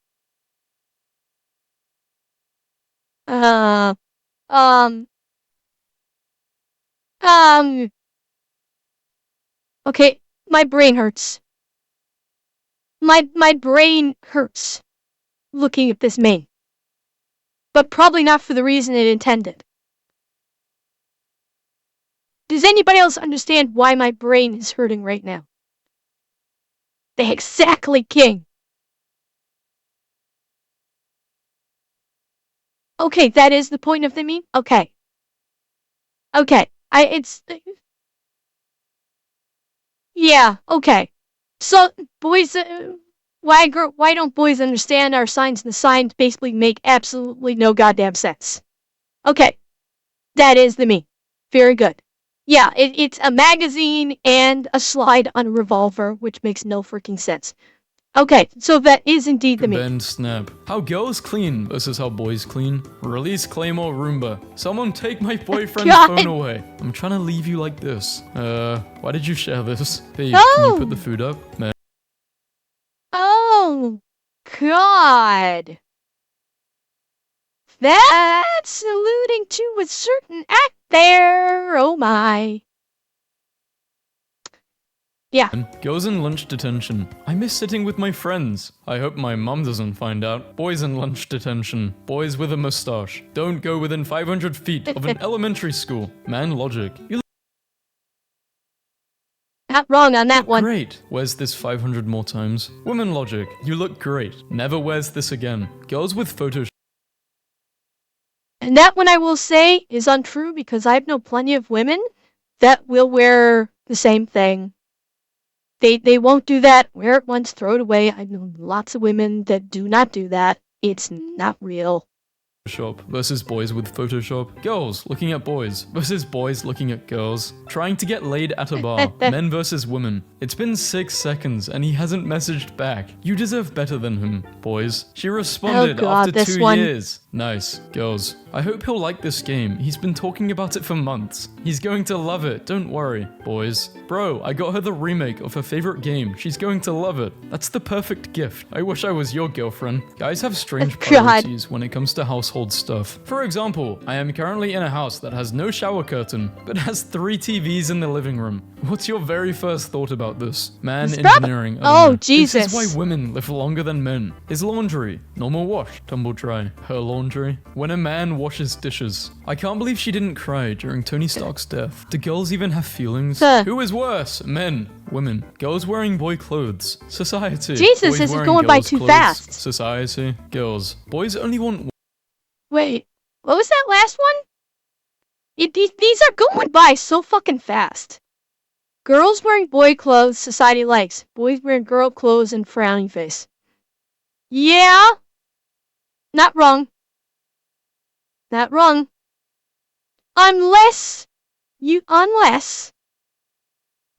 Okay, my brain hurts. My brain hurts looking at this meme. But probably not for the reason it intended. Does anybody else understand why my brain is hurting right now? Exactly, King. Okay, that is the point of the meme? Okay. Okay. Yeah, okay. So, boys, why don't boys understand our signs? And the signs basically make absolutely no goddamn sense. Okay. That is the meme. Very good. Yeah, it's a magazine and a slide on a revolver, which makes no freaking sense. Okay, so that is indeed the meme. Bend snap. How girls clean versus how boys clean. Release Claymore Roomba. Someone take my boyfriend's phone away. I'm trying to leave you like this. Why did you share this? Babe, can you put the food up? Man. Oh, God. That's alluding to a certain act there. Oh my. Yeah. Girls in lunch detention. I miss sitting with my friends. I hope my mum doesn't find out. Boys in lunch detention. Boys with a mustache. Don't go within 500 feet of an elementary school. Man logic. You Not wrong on that look one. great. Wears this 500 more times. Woman logic. You look great. Never wears this again. Girls with Photoshop. And that one I will say is untrue because I've known plenty of women that will wear the same thing. They won't do that. Wear it once, throw it away. I've known lots of women that do not do that. It's not real. Versus boys with Photoshop. Girls looking at boys versus boys looking at girls. Trying to get laid at a bar. Men versus women. It's been 6 seconds and he hasn't messaged back. You deserve better than him, boys. She responded after 2 years. Nice. Girls, I hope he'll like this game. He's been talking about it for months. He's going to love it, don't worry. Boys, bro, I got her the remake of her favorite game. She's going to love it. That's the perfect gift. I wish I was your girlfriend. Guys have strange priorities when it comes to household stuff. For example, I am currently in a house that has no shower curtain, but has 3 TVs in the living room. What's your very first thought about this? Man, engineering. Oh, Jesus. This is why women live longer than men. His laundry. Normal wash, tumble dry. Her laundry. When a man washes dishes. I can't believe she didn't cry during Tony Stark's death. Do girls even have feelings? Who is worse? Men. Women. Girls wearing boy clothes. Society. Jesus, Boys this is wearing going by girls' too clothes. fast. Society. Girls. Boys only want... Wait, what was that last one? These are going by so fucking fast. Girls wearing boy clothes, society likes. Boys wearing girl clothes and frowning face. Yeah. Not wrong. Not wrong. Unless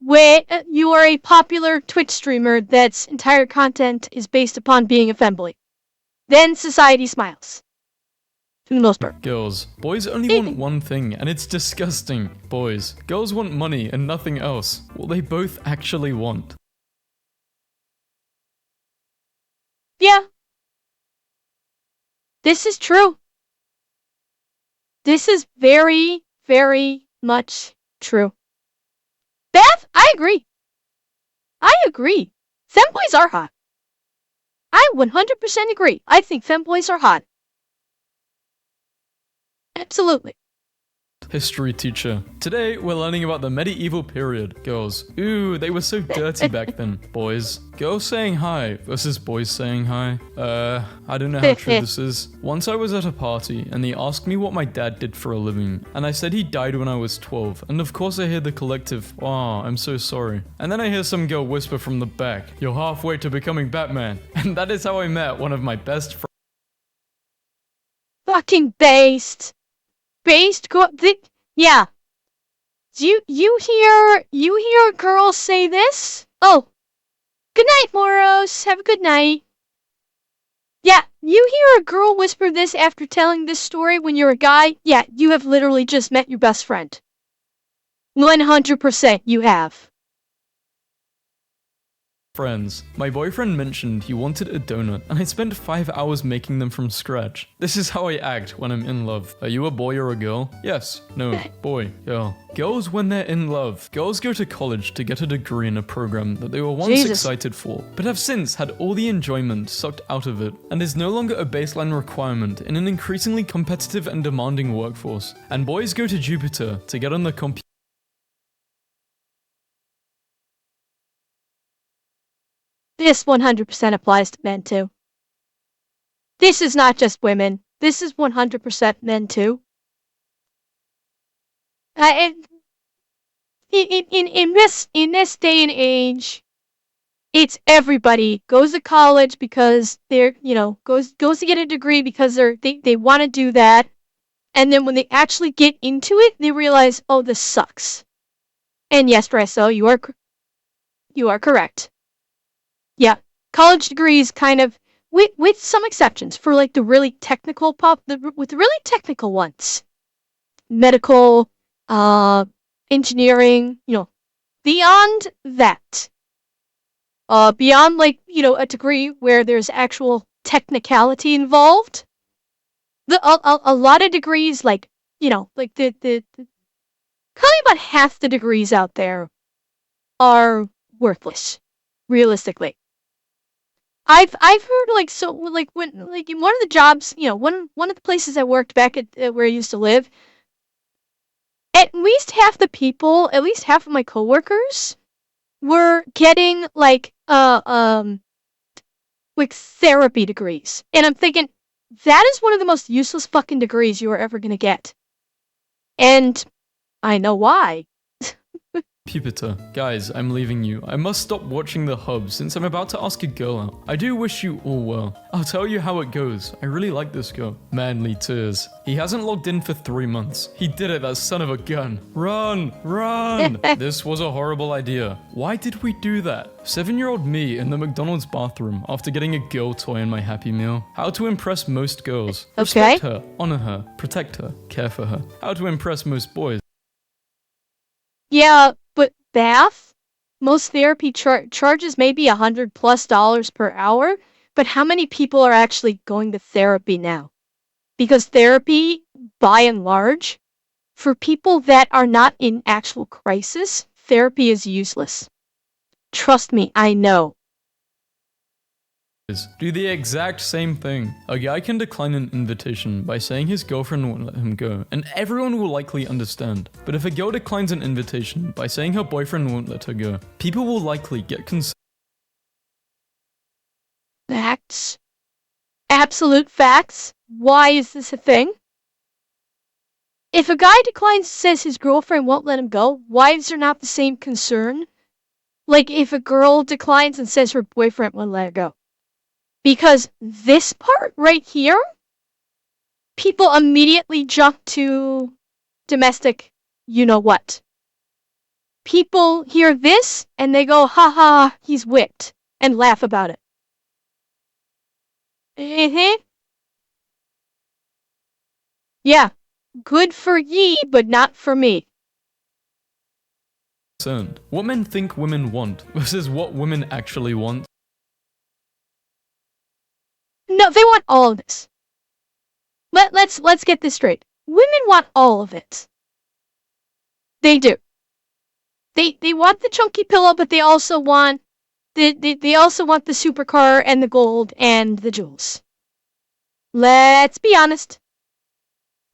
Where you are a popular Twitch streamer that's entire content is based upon being a femboy. Then society smiles. For the most part. Girls. Boys only want one thing, and it's disgusting. Boys. Girls want money and nothing else. What they both actually want. Yeah. This is true. This is very, very much true. Beth, I agree. I agree. Femboys are hot. I 100% agree. I think femboys are hot. Absolutely. History teacher. Today, we're learning about the medieval period. Girls. Ooh, they were so dirty back then. Boys. Girls saying hi versus boys saying hi. I don't know how true this is. Once I was at a party, and they asked me what my dad did for a living. And I said he died when I was 12. And of course I hear the collective, "Aw, I'm so sorry." And then I hear some girl whisper from the back, "You're halfway to becoming Batman." And that is how I met one of my best friends. Fucking based. Yeah. You hear girls say this? Oh. Good night, Moros. Have a good night. Yeah, you hear a girl whisper this after telling this story when you're a guy? Yeah, you have literally just met your best friend. 100% you have. Friends. My boyfriend mentioned he wanted a donut, and I spent 5 hours making them from scratch. This is how I act when I'm in love. Are you a boy or a girl? Yes. No. Boy. Girl. Girls when they're in love. Girls go to college to get a degree in a program that they were once excited for, but have since had all the enjoyment sucked out of it, and is no longer a baseline requirement in an increasingly competitive and demanding workforce. And boys go to Jupiter to get on the computer. This 100% applies to men too. This is not just women. This is 100% men too. In this day and age, it's everybody goes to college because they're goes to get a degree because they want to do that, and then when they actually get into it, they realize, oh, this sucks. And yes, Resso, you are correct. Yeah, college degrees kind of, with some exceptions, for like the really technical with the really technical ones, medical, engineering, beyond that, beyond like a degree where there's actual technicality involved, a lot of degrees like like the probably about half the degrees out there are worthless, realistically. I've heard when in one of the jobs, one of the places I worked back at where I used to live, at least half the people, at least half of my coworkers, were getting like therapy degrees, and I'm thinking that is one of the most useless fucking degrees you are ever gonna get, and I know why. Puberty. Guys, I'm leaving you. I must stop watching the hub since I'm about to ask a girl out. I do wish you all well. I'll tell you how it goes. I really like this girl. Manly tears. He hasn't logged in for 3 months. He did it, that son of a gun. Run! Run! This was a horrible idea. Why did we do that? 7-year-old me in the McDonald's bathroom after getting a girl toy in my Happy Meal. How to impress most girls. Okay. Respect her, honor her, protect her, care for her. How to impress most boys. Yeah, but Bath, most therapy charges maybe $100+ per hour, but how many people are actually going to therapy now? Because therapy, by and large, for people that are not in actual crisis, therapy is useless. Trust me, I know. Do the exact same thing. A guy can decline an invitation by saying his girlfriend won't let him go, and everyone will likely understand. But if a girl declines an invitation by saying her boyfriend won't let her go, people will likely get concerned. Facts. Absolute facts. Why is this a thing? If a guy declines says his girlfriend won't let him go, why is there not the same concern? Like if a girl declines and says her boyfriend won't let her go. Because this part right here, people immediately jump to domestic you-know-what. people hear this and they go, ha ha, he's whipped, and laugh about it. Yeah, good for ye, but not for me. What men think women want versus what women actually want. No, they want all of this. Let's get this straight. Women want all of it. They do. They want the chunky pillow, but they also want they also want the supercar and the gold and the jewels. Let's be honest.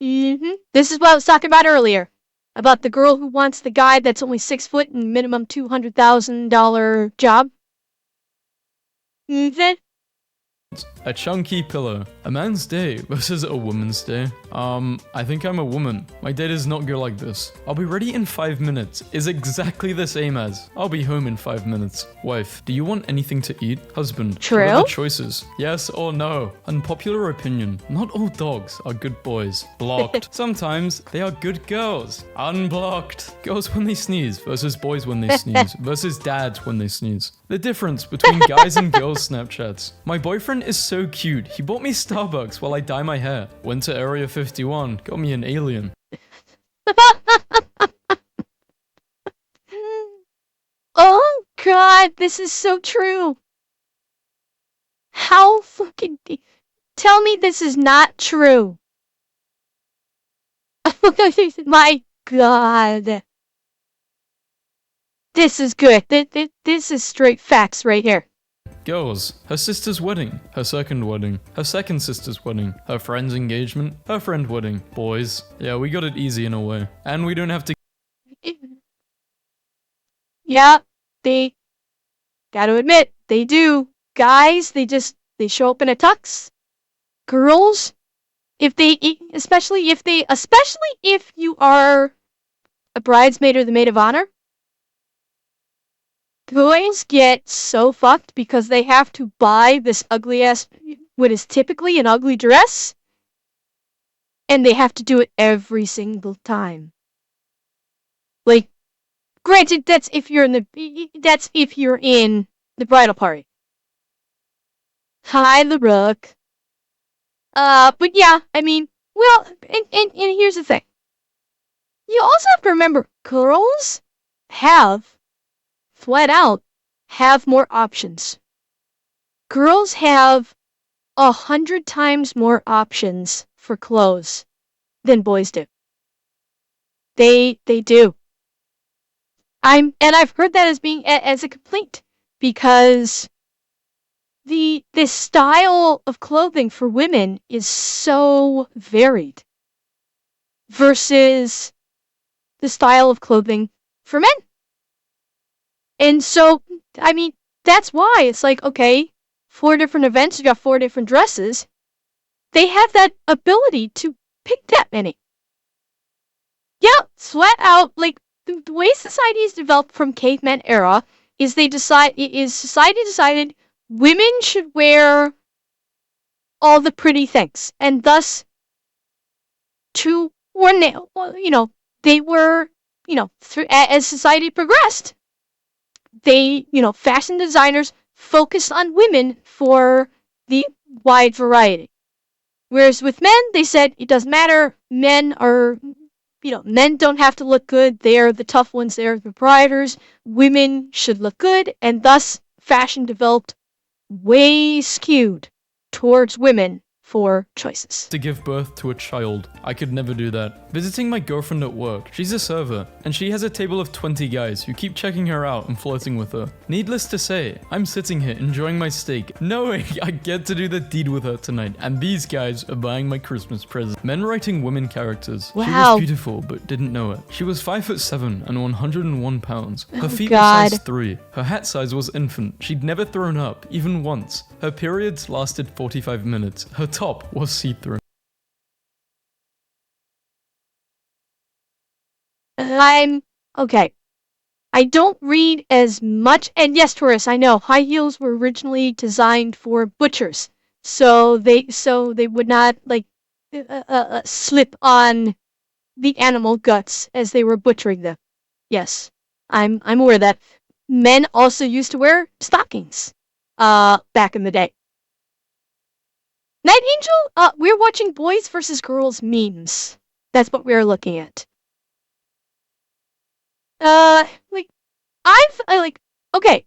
This is what I was talking about earlier. About the girl who wants the guy that's only 6 foot and minimum $200,000 job. A chunky pillow. A man's day versus a woman's day. I think I'm a woman. My day does not go like this. I'll be ready in 5 minutes is exactly the same as I'll be home in 5 minutes. Wife, do you want anything to eat? Husband, True. What are the choices? Yes or no? Unpopular opinion. Not all dogs are good boys. Blocked. Sometimes they are good girls. Unblocked. Girls when they sneeze versus boys when they sneeze versus dads when they sneeze. The difference between guys and girls Snapchats. My boyfriend is so cute. He bought me Starbucks while I dye my hair. Went to Area 51. Got me an alien. Oh god, this is so true. How fucking tell me this is not true. My god. This is good. This is straight facts right here. Girls, her sister's wedding, her second wedding, her second sister's wedding, her friend's engagement, her friend wedding. Boys, yeah, we got it easy in a way. And we don't have to. Yeah, they gotta admit, they do. Guys, they show up in a tux. Girls, especially if you are a bridesmaid or the maid of honor, boys get so fucked because they have to buy this ugly ass, what is typically an ugly dress, and they have to do it every single time. Like, granted, that's if you're in the bridal party. Hi, LaRook. But yeah, I mean, well, and here's the thing. You also have to remember, girls flat out, have more options. Girls have 100 times more options for clothes than boys do. They do. I've heard that as a complaint because the style of clothing for women is so varied versus the style of clothing for men. And so, I mean, that's why it's like, okay, 4 different events, you got 4 different dresses. They have that ability to pick that many. Yeah, flat out, like, the way society is developed from caveman era is society decided women should wear all the pretty things. And thus, as society progressed, fashion designers focused on women for the wide variety. Whereas with men, they said it doesn't matter. Men don't have to look good. They're the tough ones. They're the proprietors. Women should look good. And thus, fashion developed way skewed towards women for choices. To give birth to a child. I could never do that. Visiting my girlfriend at work. She's a server, and she has a table of 20 guys who keep checking her out and flirting with her. Needless to say, I'm sitting here enjoying my steak, knowing I get to do the deed with her tonight, and these guys are buying my Christmas present. Men writing women characters. Wow. She was beautiful, but didn't know it. She was 5'7" and 101 pounds. Her feet were size 3. Her hat size was infant. She'd never thrown up, even once. Her periods lasted 45 minutes. Her top was see-through. Okay. I don't read as much, and yes, Taurus, I know high heels were originally designed for butchers, so they would not slip on the animal guts as they were butchering them. Yes, I'm aware that men also used to wear stockings back in the day. Night Angel, we're watching boys versus girls memes. That's what we're looking at. Okay,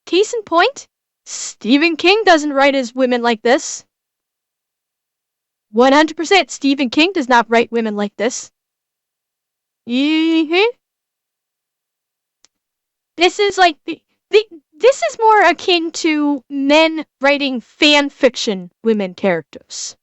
case in point, Stephen King doesn't write his women like this. 100% Stephen King does not write women like this. This is like this is more akin to men writing fan fiction women characters,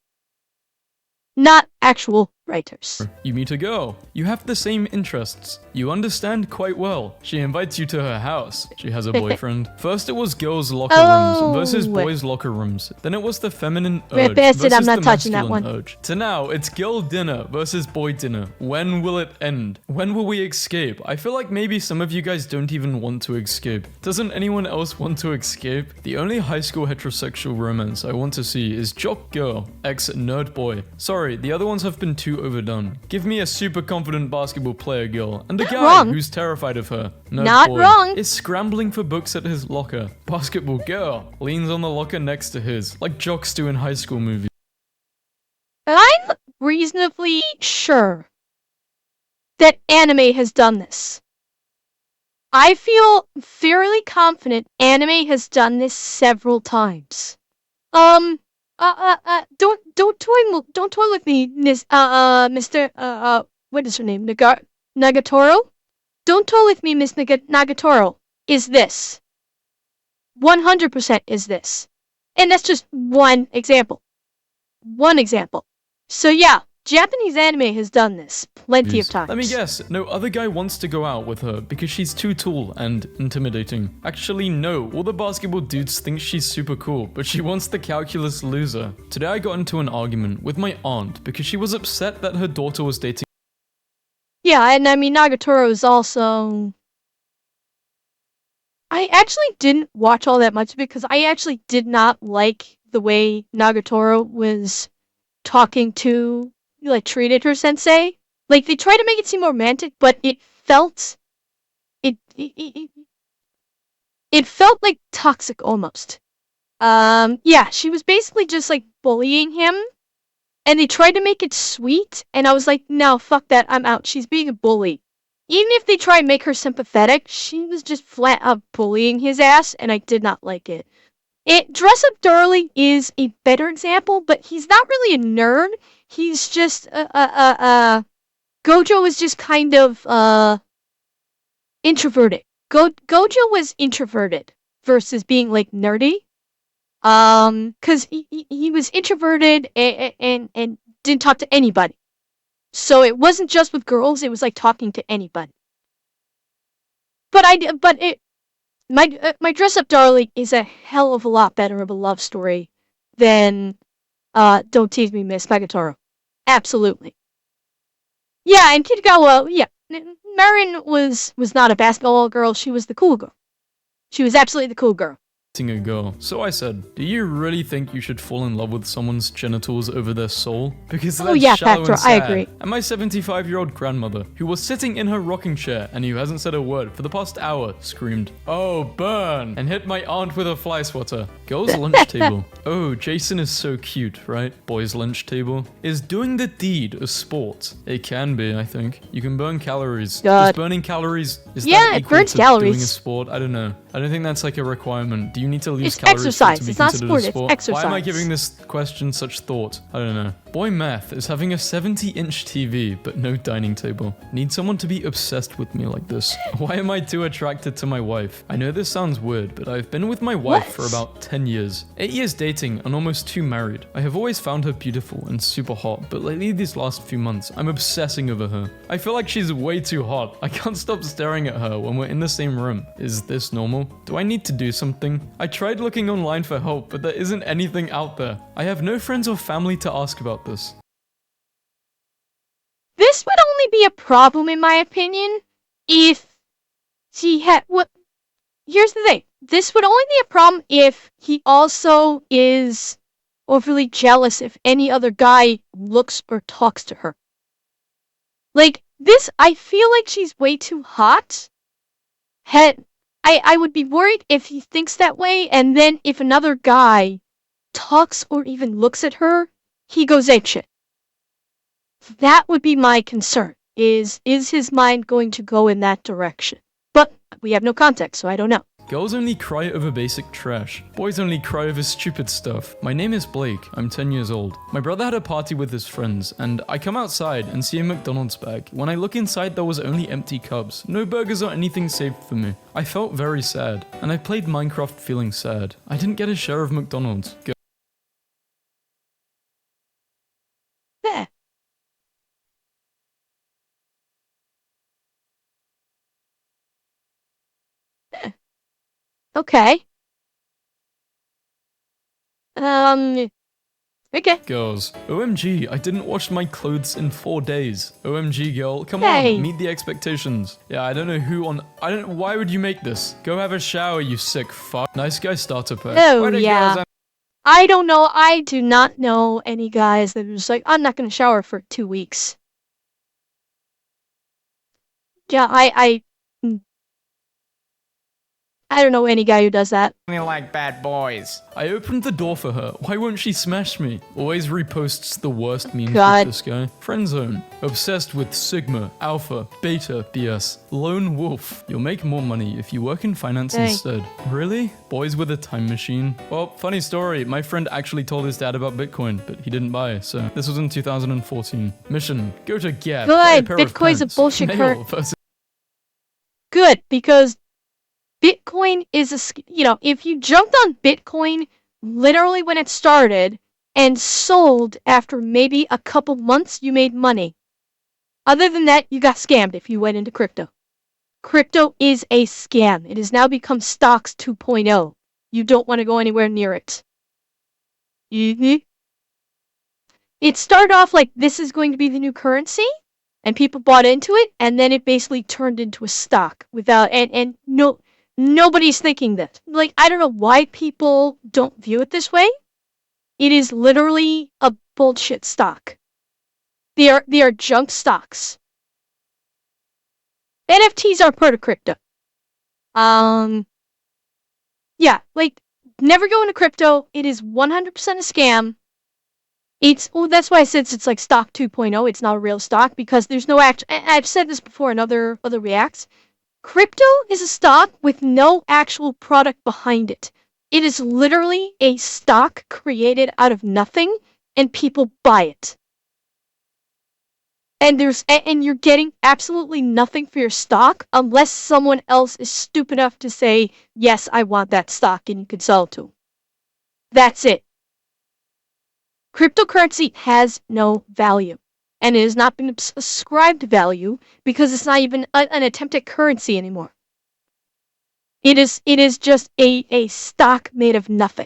not actual writers. You meet a girl. You have the same interests. You understand quite well. She invites you to her house. She has a boyfriend. First it was girls' locker rooms versus boys' locker rooms. Then it was the feminine urge versus I'm not the touching that masculine one. urge. To now, it's girl dinner versus boy dinner. When will it end? When will we escape? I feel like maybe some of you guys don't even want to escape. Doesn't anyone else want to escape? The only high school heterosexual romance I want to see is jock girl, ex nerd boy. Sorry, the other ones have been too overdone. Give me a super confident basketball player girl and a guy who's terrified of her. Nerd boy is scrambling for books at his locker. Basketball girl leans on the locker next to his, like jocks do in high school movies. I'm reasonably sure that anime has done this. I feel fairly confident anime has done this several times. Don't toy with me, Mr. What is her name? Nagatoro? Don't toy with me, Miss Nagatoro. Is this 100% is this? And that's just one example. One example. So yeah, Japanese anime has done this plenty of times. Let me guess, no other guy wants to go out with her because she's too tall and intimidating. Actually, no, all the basketball dudes think she's super cool, but she wants the calculus loser. Today I got into an argument with my aunt because she was upset that her daughter was dating. Yeah, and I mean, Nagatoro is also... I actually didn't watch all that much because I actually did not like the way Nagatoro was talking to, like, treated her sensei. Like, they tried to make it seem romantic, but it felt... It felt like toxic almost. Yeah, she was basically just, like, bullying him. And they tried to make it sweet, and I was like, no, fuck that, I'm out. She's being a bully. Even if they try and make her sympathetic, she was just flat out bullying his ass, and I did not like it. Dress Up Darling is a better example, but he's not really a nerd. He's just, Gojo is just kind of, introverted. Gojo was introverted versus being, like, nerdy. Cause he was introverted and didn't talk to anybody. So it wasn't just with girls, it was like talking to anybody. My Dress Up Darling is a hell of a lot better of a love story than, Don't Tease Me, Miss Nagatoro. Absolutely. Yeah, and Kitagawa, yeah, Marin was not a basketball girl, she was the cool girl. She was absolutely the cool girl. A girl. So I said, do you really think you should fall in love with someone's genitals over their soul? Because that's shallow and sad. I agree. And my 75-year-old grandmother, who was sitting in her rocking chair and who hasn't said a word for the past hour, screamed, "Oh, burn!" and hit my aunt with a fly swatter. Girls' lunch table. Oh, Jason is so cute, right? Boys' lunch table. Is doing the deed a sport? It can be, I think. You can burn calories. Is burning calories, is that equal to doing a sport? I don't know. I don't think that's like a requirement. Do you need to lose calories exercise. to be it's not considered sport, a sport? It's exercise. Why am I giving this question such thought? I don't know. Boy Math is having a 70-inch TV, but no dining table. Need someone to be obsessed with me like this. Why am I too attracted to my wife? I know this sounds weird, but I've been with my wife for about 10 years. 8 years dating and almost 2 married. I have always found her beautiful and super hot, but lately these last few months, I'm obsessing over her. I feel like she's way too hot. I can't stop staring at her when we're in the same room. Is this normal? Do I need to do something? I tried looking online for help, but there isn't anything out there. I have no friends or family to ask about this. This would only be a problem, in my opinion, if she had Here's the thing. This would only be a problem if he also is overly jealous if any other guy looks or talks to her. Like, this, I feel like she's way too hot I would be worried if he thinks that way, and then if another guy talks or even looks at her, he goes apeshit. That would be my concern. Is his mind going to go in that direction? But we have no context, so I don't know. Girls only cry over basic trash. Boys only cry over stupid stuff. My name is Blake. I'm 10 years old. My brother had a party with his friends, and I come outside and see a McDonald's bag. When I look inside, there was only empty cups. No burgers or anything saved for me. I felt very sad, and I played Minecraft feeling sad. I didn't get a share of McDonald's. Yeah. Okay. Okay. Girls. OMG, I didn't wash my clothes in 4 days. OMG, girl. Come Hey. on, meet the expectations. Yeah, I don't know who on... Why would you make this? Go have a shower, you sick fuck. Nice guy starter pack. Oh, Why do yeah. girls I don't know. I do not know any guys that are just like, I'm not going to shower for 2 weeks. Yeah, I don't know any guy who does that. You like bad boys. I opened the door for her. Why won't she smash me? Always reposts the worst memes God. with this guy. Friendzone. Obsessed with Sigma, Alpha, Beta, BS. Lone Wolf. You'll make more money if you work in finance Dang. instead. Really? Boys with a time machine? Well, funny story. My friend actually told his dad about Bitcoin, but he didn't buy, so this was in 2014. Mission. Go to Gap. buy a Good. pair of Bitcoin's a pants. bullshit Male versus Good, because Bitcoin is if you jumped on Bitcoin literally when it started and sold after maybe a couple months, you made money. Other than that, you got scammed if you went into crypto. Crypto is a scam. It has now become stocks 2.0. You don't want to go anywhere near it. It started off like this is going to be the new currency, and people bought into it, and then it basically turned into a stock without and no. Nobody's thinking this. Like, I don't know why people don't view it this way. It is literally a bullshit stock. They are junk stocks. NFTs are part of crypto. Yeah, like, never go into crypto. It is 100% a scam. That's why I said it's like stock 2.0. It's not a real stock because there's no I've said this before in other reacts. Crypto is a stock with no actual product behind it. It is literally a stock created out of nothing, and people buy it. And you're getting absolutely nothing for your stock unless someone else is stupid enough to say, yes, I want that stock, and you can sell it to them. That's it. Cryptocurrency has no value. And it has not been ascribed value because it's not even an attempt at currency anymore. It is just a stock made of nothing.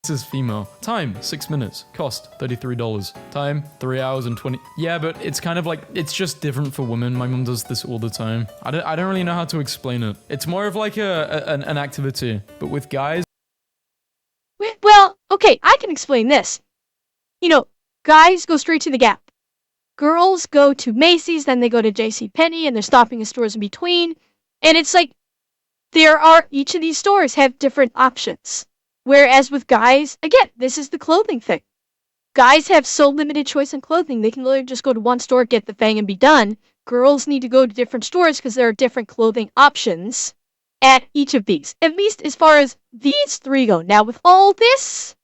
This is female. Time, 6 minutes. Cost, $33. Time, 3 hours and 20. Yeah, but it's kind of like, it's just different for women. My mom does this all the time. I don't really know how to explain it. It's more of like an activity, but with guys. Well, okay, I can explain this. Guys go straight to the Gap. Girls go to Macy's, then they go to JCPenney, and they're stopping in stores in between. And it's like, each of these stores have different options. Whereas with guys, again, this is the clothing thing. Guys have so limited choice in clothing, they can literally just go to one store, get the thing, and be done. Girls need to go to different stores because there are different clothing options at each of these. At least as far as these three go. Now with all this,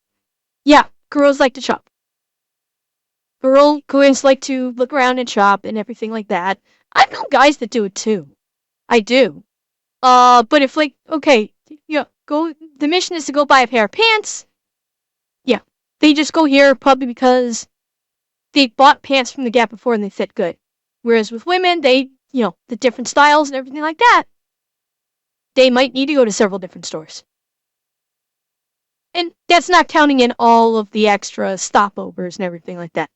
yeah, girls like to shop. Girls like to look around and shop and everything like that. I know guys that do it too. I do. But if the mission is to go buy a pair of pants, yeah, they just go here probably because they bought pants from the Gap before and they fit good. Whereas with women, the different styles and everything like that, they might need to go to several different stores. And that's not counting in all of the extra stopovers and everything like that.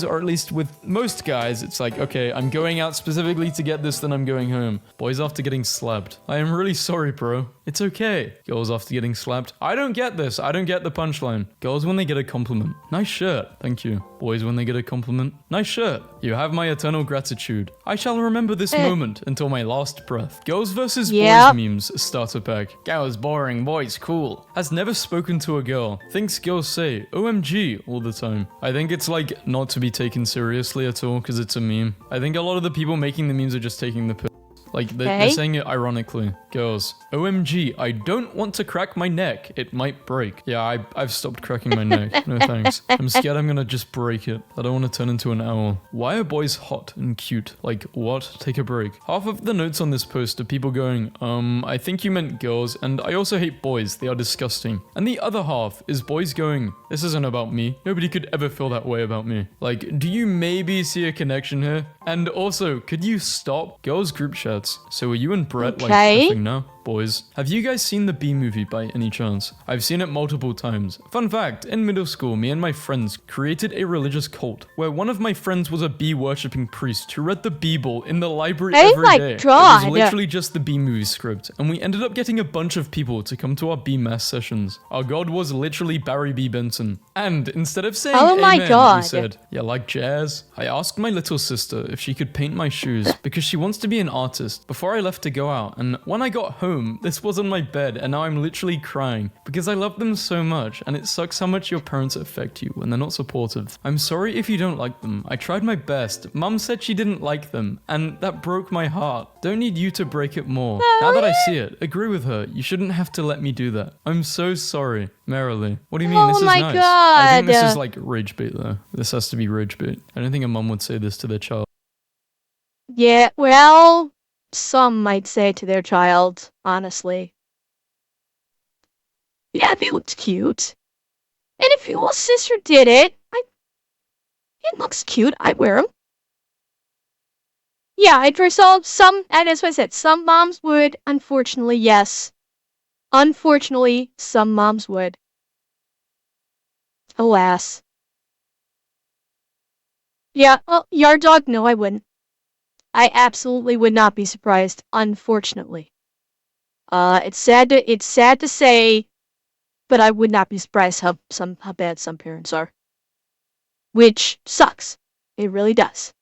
Or at least with most guys, it's like, okay, I'm going out specifically to get this, then I'm going home. Boys after getting slapped. I am really sorry, bro. It's okay. Girls after getting slapped. I don't get this. I don't get the punchline. Girls when they get a compliment. Nice shirt. Thank you. Boys when they get a compliment. Nice shirt. You have my eternal gratitude. I shall remember this moment until my last breath. Girls versus Yep. boys memes starter pack. Girls boring, boys cool. Has never spoken to a girl. Thinks girls say OMG all the time. I think it's like not to be taken seriously at all because it's a meme. I think a lot of the people making the memes are just taking the piss. Like, they're Okay. saying it ironically. Girls, OMG, I don't want to crack my neck. It might break. Yeah, I've stopped cracking my neck. No thanks. I'm scared I'm gonna just break it. I don't want to turn into an owl. Why are boys hot and cute? Like, what? Take a break. Half of the notes on this post are people going, I think you meant girls, and I also hate boys. They are disgusting. And the other half is boys going, this isn't about me. Nobody could ever feel that way about me. Like, do you maybe see a connection here? And also, could you stop? Girls group chats. So are you and Brett like Okay. effing now? Boys. Have you guys seen the Bee movie by any chance? I've seen it multiple times. Fun fact, in middle school, me and my friends created a religious cult where one of my friends was a bee worshipping priest who read the Bible in the library Oh every my day. God. It was literally just the Bee movie script, and we ended up getting a bunch of people to come to our Bee mass sessions. Our god was literally Barry B. Benson. And instead of saying Oh my amen, we God. said, yeah, like jazz. I asked my little sister if she could paint my shoes because she wants to be an artist before I left to go out, and when I got home, this was on my bed, and now I'm literally crying because I love them so much, and it sucks how much your parents affect you when they're not supportive. I'm sorry if you don't like them. I tried my best. Mum said she didn't like them, and that broke my heart. Don't need you to break it more. Now that I see it, agree with her. You shouldn't have to let me do that. I'm so sorry. Merrily. What do you mean? Oh This is my nice. I think this God. is like rage bait though. This has to be rage bait. I don't think a mum would say this to their child. Yeah, well, some might say to their child, honestly. Yeah, they looked cute. And if your sister did it, it looks cute. I'd wear them. Yeah, I saw some, and as I said, some moms would. Unfortunately, yes. Unfortunately, some moms would. Alas. Yeah, well, yard dog, no, I wouldn't. I absolutely would not be surprised, unfortunately. It's sad to say, but I would not be surprised how bad some parents are. Which sucks. It really does.